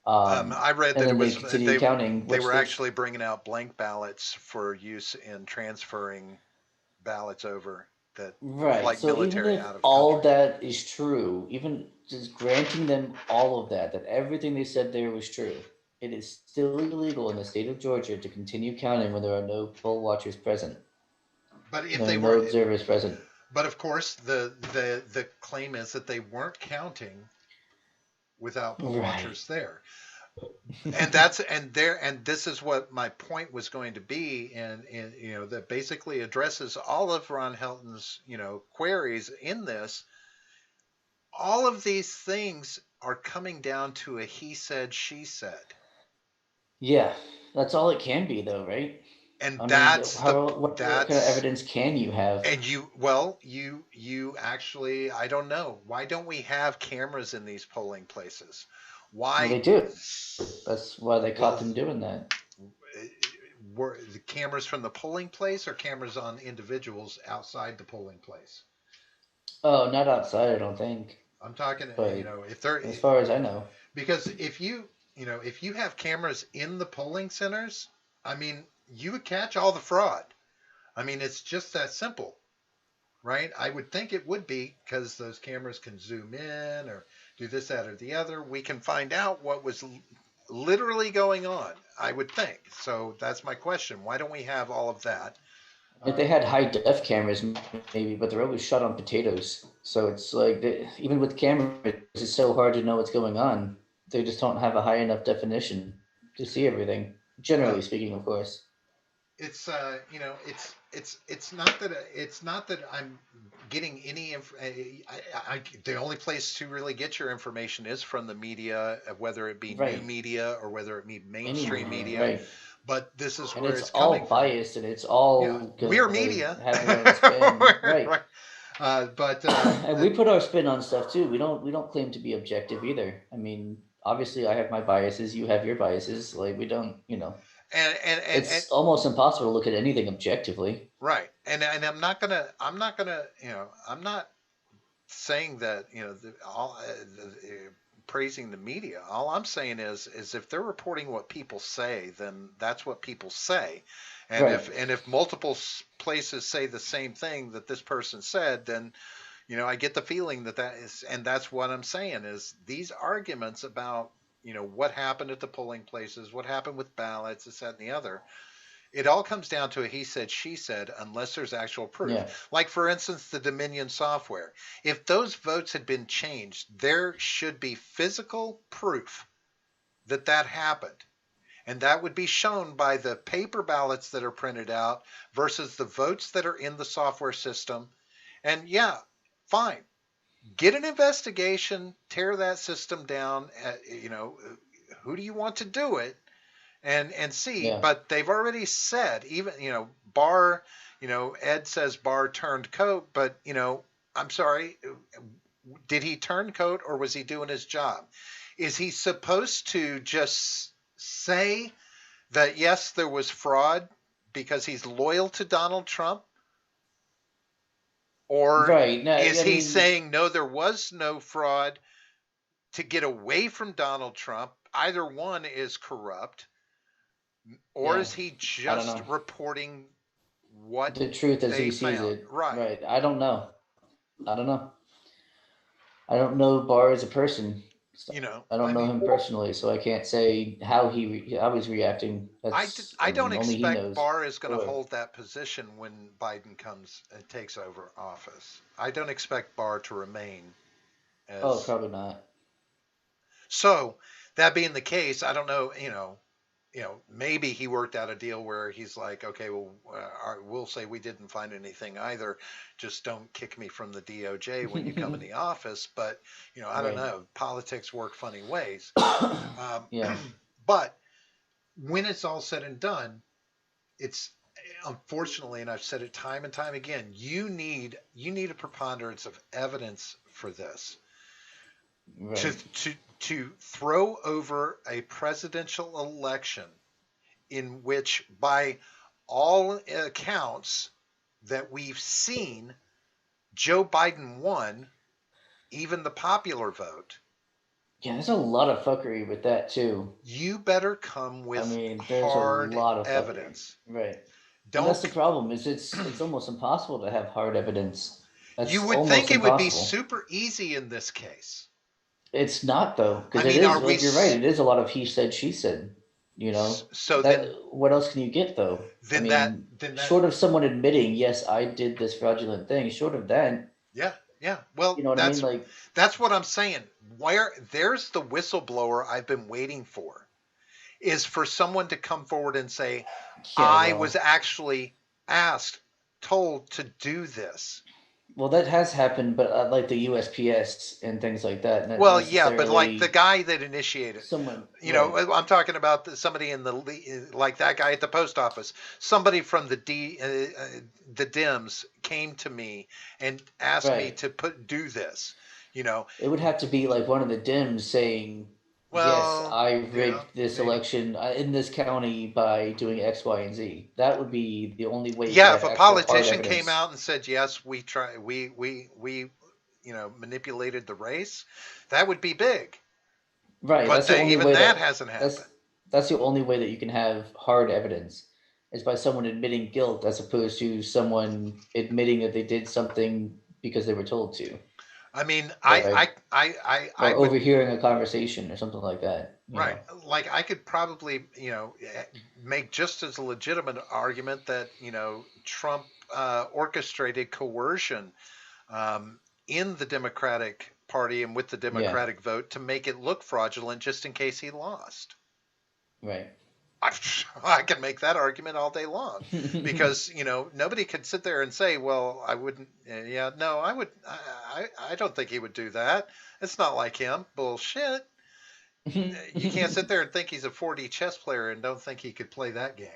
I read And that it then they was continued counting, they which were there's actually bringing out blank ballots for use in transferring ballots over, that right. like So even military if out of all country. that is true, even just granting them all of that, that everything they said there was true, it is still illegal in the state of Georgia to continue counting when there are no poll watchers present. But if There they are no were, observers present. but of course, the claim is that they weren't counting without poll Right. watchers there. And this is what my point was going to be, and that basically addresses all of Ron Helton's queries in this. All of these things are coming down to a he said, she said. Yeah, that's all it can be, though, right? And I mean, that's what kind of evidence can you have? and you actually, I don't know, why don't we have cameras in these polling places? Well, they Why? do. That's why they caught Well, them doing that. were the cameras from the polling place or cameras on individuals outside the polling place? Oh, not outside, I don't think. I'm talking, But if they're, as far as I know. because if you have cameras in the polling centers, I mean, you would catch all the fraud. I mean, it's just that simple, right? I would think it would be, because those cameras can zoom in or do this, that, or the other. We can find out what was literally going on, I would think. So that's my question. Why don't we have all of that? If they had high def cameras, maybe, but they're always shot on potatoes. So it's like, even with cameras, it's so hard to know what's going on. They just don't have a high enough definition to see everything. Generally speaking, of course. It's it's not that I'm getting any the only place to really get your information is from the media, whether it be Right. new media or whether it be mainstream Any media. right. But this is And where it's it's all coming from. biased, and it's all We're gonna media. have their own spin, right? And we put our spin on stuff too. We don't claim to be objective either. I mean, obviously, I have my biases. You have your biases. Like we don't, and it's almost impossible to look at anything objectively. right. And I'm not gonna, I'm not saying that, praising the media. All I'm saying is if they're reporting what people say, then that's what people say. And Right. if multiple places say the same thing that this person said, then I get the feeling that is, and that's what I'm saying is these arguments about what happened at the polling places, what happened with ballots, this, that, and the other. It all comes down to a he said, she said, unless there's actual proof. Yeah. Like, for instance, the Dominion software. If those votes had been changed, there should be physical proof that happened. And that would be shown by the paper ballots that are printed out versus the votes that are in the software system. And yeah, fine. Get an investigation, tear that system down. Who do you want to do it? And see, Yeah. but they've already said, even, Barr, Ed says Barr turned coat, but, I'm sorry, did he turn coat or was he doing his job? Is he supposed to just say that, yes, there was fraud because he's loyal to Donald Trump? Or Right. No, is I he mean, saying, no, there was no fraud to get away from Donald Trump? Either one is corrupt. Or Yeah. is he I don't just know. reporting what The truth as they he sees found? it. Right. I don't know. I don't know Barr as a person. So I don't know him personally, so I can't say how he's reacting. I don't only he expect knows. Barr is going to Sure. hold that position when Biden comes and takes over office. I don't expect Barr to remain as. Oh, probably not. So that being the case, I don't know. Maybe he worked out a deal where he's like, okay, well, we'll say we didn't find anything either. Just don't kick me from the DOJ when you come in the office. But, I don't Right. know. Politics work funny ways. Yeah. But when it's all said and done, it's unfortunately, and I've said it time and time again, you need a preponderance of evidence for this. Right. To throw over a presidential election in which, by all accounts that we've seen, Joe Biden won, even the popular vote. Yeah, there's a lot of fuckery with that too. You better come with There's hard a lot of evidence. Fuckery. Right. Don't. And that's the problem. Is it's almost impossible to have hard evidence. That's You would almost think it would be impossible. super easy in this case. It's not though, because I it mean, is. are we Like, you're right. It is a lot of he said, she said. So that, then, what else can you get though? then I mean, that short of someone admitting, yes, I did this fraudulent thing. Short of that, yeah. Well, you know what I mean? Like, that's what I'm saying. There's the whistleblower I've been waiting for, is for someone to come forward and say, I was actually told to do this. Well, that has happened, but like the USPS and things like that. Not Well, yeah, but like necessarily the guy that initiated, someone, I'm talking about somebody in like that guy at the post office. Somebody from the Dems came to me and asked me to do this. It would have to be like one of the Dems saying, well, yes, I rigged this election in this county by doing X, Y, and Z. That would be the only way. Yeah, if a politician came out and said, yes, we manipulated the race, that would be big. Right. But even that hasn't happened. That's the only way that you can have hard evidence, is by someone admitting guilt as opposed to someone admitting that they did something because they were told to. I mean, I would, overhearing a conversation or something like that. Right. Like I could probably, make just as a legitimate argument that, Trump orchestrated coercion in the Democratic Party and with the Democratic vote to make it look fraudulent just in case he lost. Right. I can make that argument all day long because, nobody could sit there and say, well, I wouldn't. No, I would. I don't think he would do that. It's not like him. Bullshit. You can't sit there and think he's a 4D chess player and don't think he could play that game.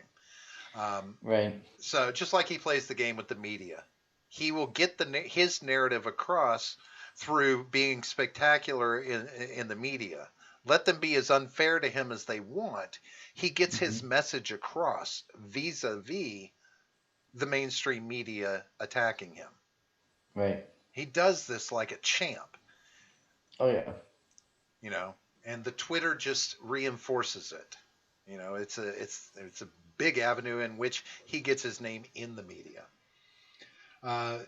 Right. So just like he plays the game with the media, he will get his narrative across through being spectacular in the media. Let them be as unfair to him as they want. He gets his message across vis-a-vis the mainstream media attacking him. Right. He does this like a champ. Oh yeah. You know, and the Twitter just reinforces it. You know, it's a big avenue in which he gets his name in the media.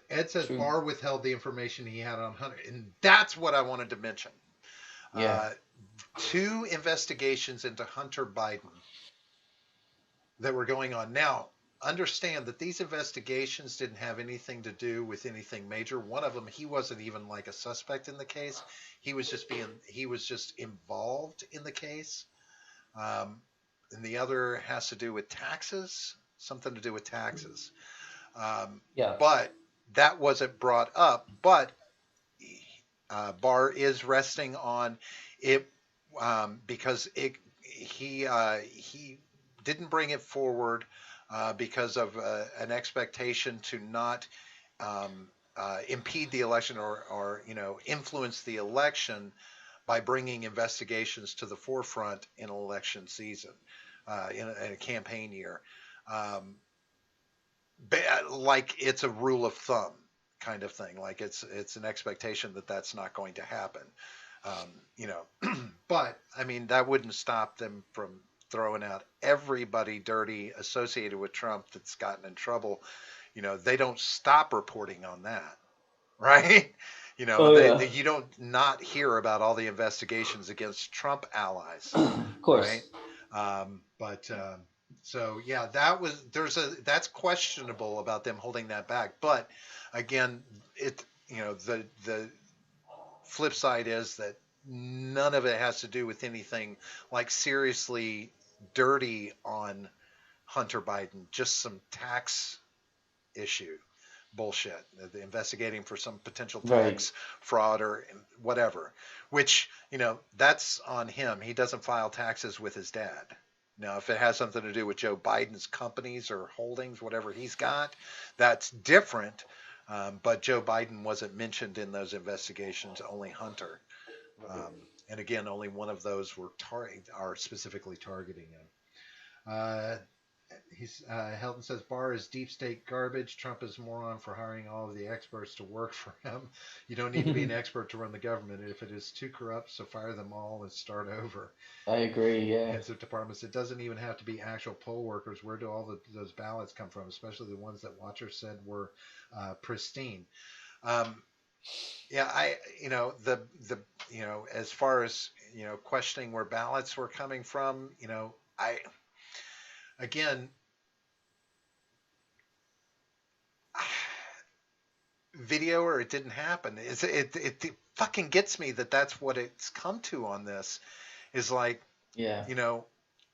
Ed says True. Barr withheld the information he had on Hunter, and that's what I wanted to mention. Yeah. 2 investigations into Hunter Biden that were going on. Now, understand that these investigations didn't have anything to do with anything major. One of them, he wasn't even like a suspect in the case. He was just involved in the case. And the other has to do with taxes, something to do with taxes. Yeah. But that wasn't brought up. But Barr is resting on it because he didn't bring it forward because of an expectation to not impede the election or influence the election by bringing investigations to the forefront in election season, in a campaign year. Like it's a rule of thumb kind of thing. Like it's an expectation that that's not going to happen. But I mean, that wouldn't stop them from throwing out everybody dirty associated with Trump that's gotten in trouble. They don't stop reporting on that, right? You don't not hear about all the investigations against Trump allies, of course. Right? So yeah, that's questionable about them holding that back. But again, the flip side is that none of it has to do with anything like seriously dirty on Hunter Biden, just some tax issue bullshit, the investigating for some potential tax fraud or whatever, which, that's on him. He doesn't file taxes with his dad. Now, if it has something to do with Joe Biden's companies or holdings, whatever he's got, that's different. But Joe Biden wasn't mentioned in those investigations, only Hunter. And again, only one of those are specifically targeting him. Helton says Barr is deep state garbage. Trump is a moron for hiring all of the experts to work for him. You don't need to be an expert to run the government. If it is too corrupt, so fire them all and start over. I agree, yeah. Heads of departments. It doesn't even have to be actual poll workers. Where do all those ballots come from, especially the ones that Watcher said were pristine? Yeah, as far as, questioning where ballots were coming from, again, video or it didn't happen. It fucking gets me that that's what it's come to on this. Is like, yeah,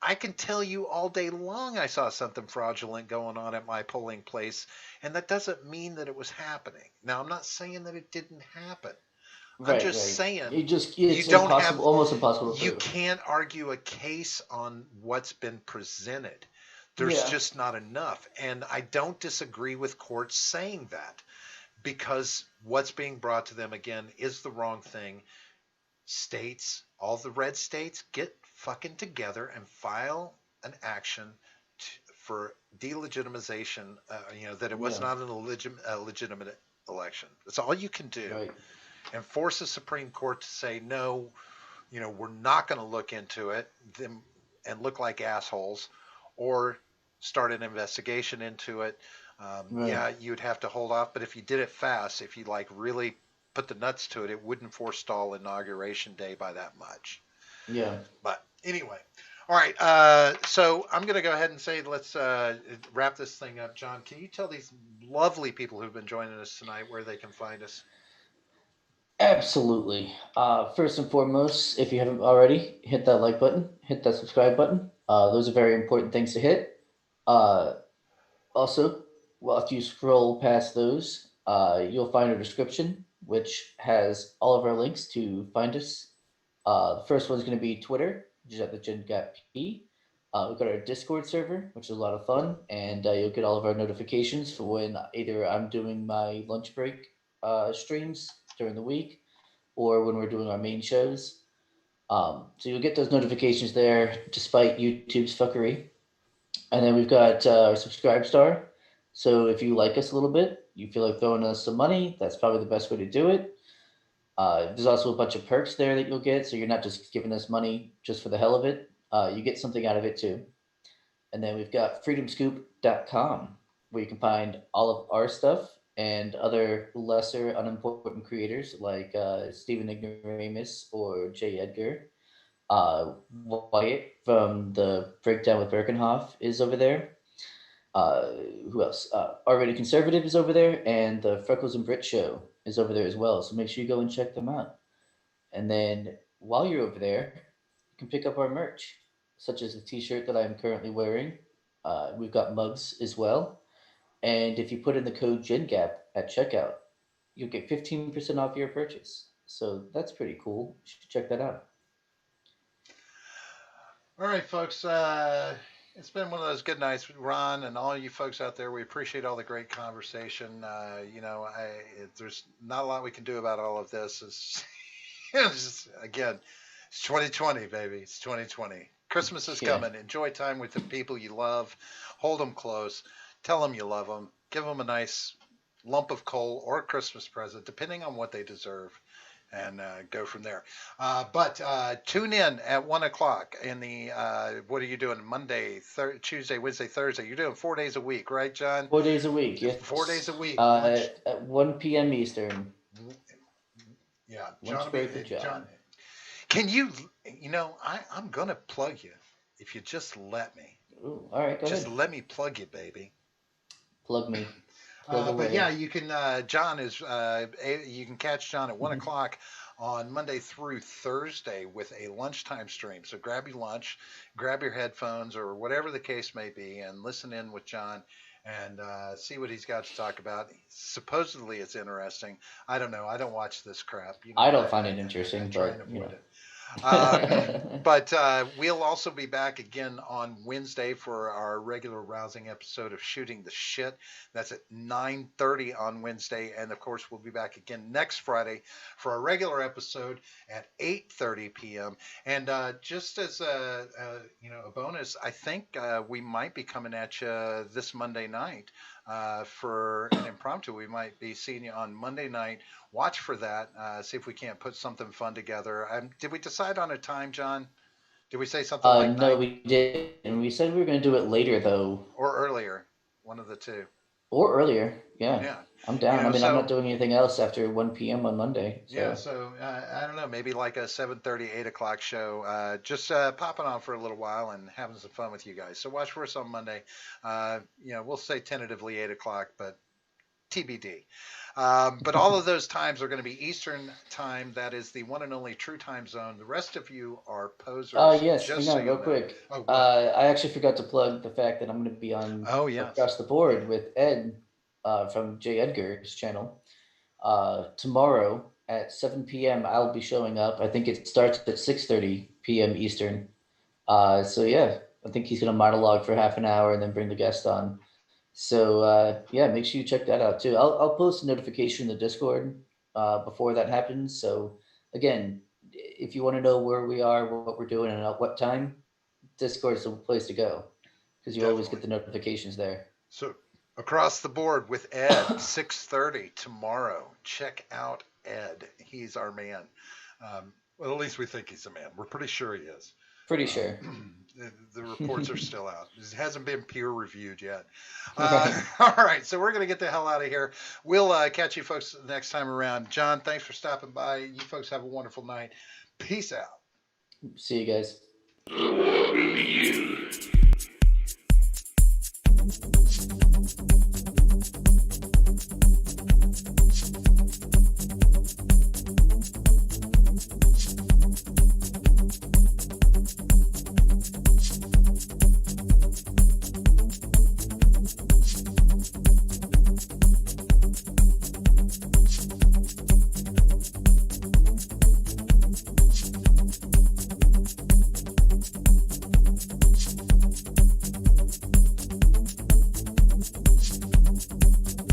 I can tell you all day long I saw something fraudulent going on at my polling place, and that doesn't mean that it was happening. Now, I'm not saying that it didn't happen. I'm just saying it's don't impossible, almost impossible. You can't argue a case on what's been presented. There's just not enough. And I don't disagree with courts saying that, because what's being brought to them, again, is the wrong thing. States, all the red states, get fucking together and file an action for delegitimization, that it was not a legitimate election. That's all you can do. Right. And force the Supreme Court to say, no, we're not going to look into it and look like assholes, or start an investigation into it. Yeah, you'd have to hold off. But if you did it fast, if you really put the nuts to it, it wouldn't forestall Inauguration Day by that much. Yeah. But anyway. All right. So I'm going to go ahead and say, let's wrap this thing up. John, can you tell these lovely people who've been joining us tonight where they can find us? Absolutely. First and foremost, if you haven't already, hit that like button, hit that subscribe button. Those are very important things to hit. Also, after you scroll past those, you'll find a description which has all of our links to find us, The first one's going to be Twitter, which is at the Gen Gap P. We've got our Discord server, which is a lot of fun, and you'll get all of our notifications for when either I'm doing my lunch break streams during the week, or when we're doing our main shows. So you'll get those notifications there, despite YouTube's fuckery. And then we've got our Subscribe Star. So if you like us a little bit, you feel like throwing us some money, that's probably the best way to do it. There's also a bunch of perks there that you'll get, so you're not just giving us money just for the hell of it. You get something out of it too. And then we've got freedomscoop.com, where you can find all of our stuff and other lesser unimportant creators like Stephen Ignoramus or Jay Edgar. Wyatt from the Breakdown with Birkenhoff is over there. Who else? Already Conservative is over there, and the Freckles and Brit Show is over there as well. So make sure you go and check them out. And then while you're over there, you can pick up our merch, such as the t-shirt that I'm currently wearing. We've got mugs as well. And if you put in the code GenGap at checkout, you'll get 15% off your purchase. So that's pretty cool. You should check that out. All right, folks. It's been one of those good nights, Ron, and all you folks out there. We appreciate all the great conversation. There's not a lot we can do about all of this. It's just, again, it's 2020, baby. It's 2020. Christmas is coming. Enjoy time with the people you love. Hold them close. Tell them you love them. Give them a nice lump of coal or a Christmas present, depending on what they deserve, and go from there. But tune in at 1 o'clock in the, what are you doing? Monday, Tuesday, Wednesday, Thursday. You're doing 4 days a week, right, John? 4 days a week, yes. 4 days a week. At 1 p.m. Eastern. Yeah. Lunch break with John. Can you, I'm going to plug you if you just let me. Ooh, all right, go ahead. Just let me plug you, baby. Plug me. But yeah, you can. John is. You can catch John at 1 o'clock on Monday through Thursday with a lunchtime stream. So grab your lunch, grab your headphones, or whatever the case may be, and listen in with John and see what he's got to talk about. Supposedly, it's interesting. I don't know. I don't watch this crap. I don't find it interesting, but but we'll also be back again on Wednesday for our regular rousing episode of Shooting the Shit. That's at 9:30 on Wednesday, and of course we'll be back again next Friday for our regular episode at 8:30 p.m. And just as a bonus, I think we might be coming at you this Monday night for an impromptu. We might be seeing you on Monday night. Watch for that. See if we can't put something fun together. Did we decide on a time, John? Did we say something like no, we did. And we said we were going to do it later, though. Or earlier. One of the two. Or earlier. Yeah. I'm down. I'm not doing anything else after 1 p.m. on Monday. So. Yeah, so I don't know. Maybe like a 7:30, 8 o'clock show. Just popping on for a little while and having some fun with you guys. So watch for us on Monday. We'll say tentatively 8 o'clock, but TBD. But all of those times are going to be Eastern time. That is the one and only true time zone. The rest of you are posers. Yes, hang on, real quick. I actually forgot to plug the fact that I'm going to be on Across the Board with Ed from Jay Edgar's channel. Tomorrow at 7 p.m. I'll be showing up. I think it starts at 6:30 p.m. Eastern. I think he's going to monologue for half an hour and then bring the guest on. So make sure you check that out too. I'll post a notification in the Discord before that happens. So again, if you want to know where we are, what we're doing, and at what time, Discord is the place to go because you always get the notifications there. So Across the Board with Ed, 6:30 tomorrow. Check out Ed. He's our man. Well, at least we think he's a man. We're pretty sure he is. Pretty sure. The reports are still out. It hasn't been peer reviewed yet. All right, so we're going to get the hell out of here. We'll catch you folks next time around. John, thanks for stopping by. You folks have a wonderful night. Peace out. See you guys. The one in you.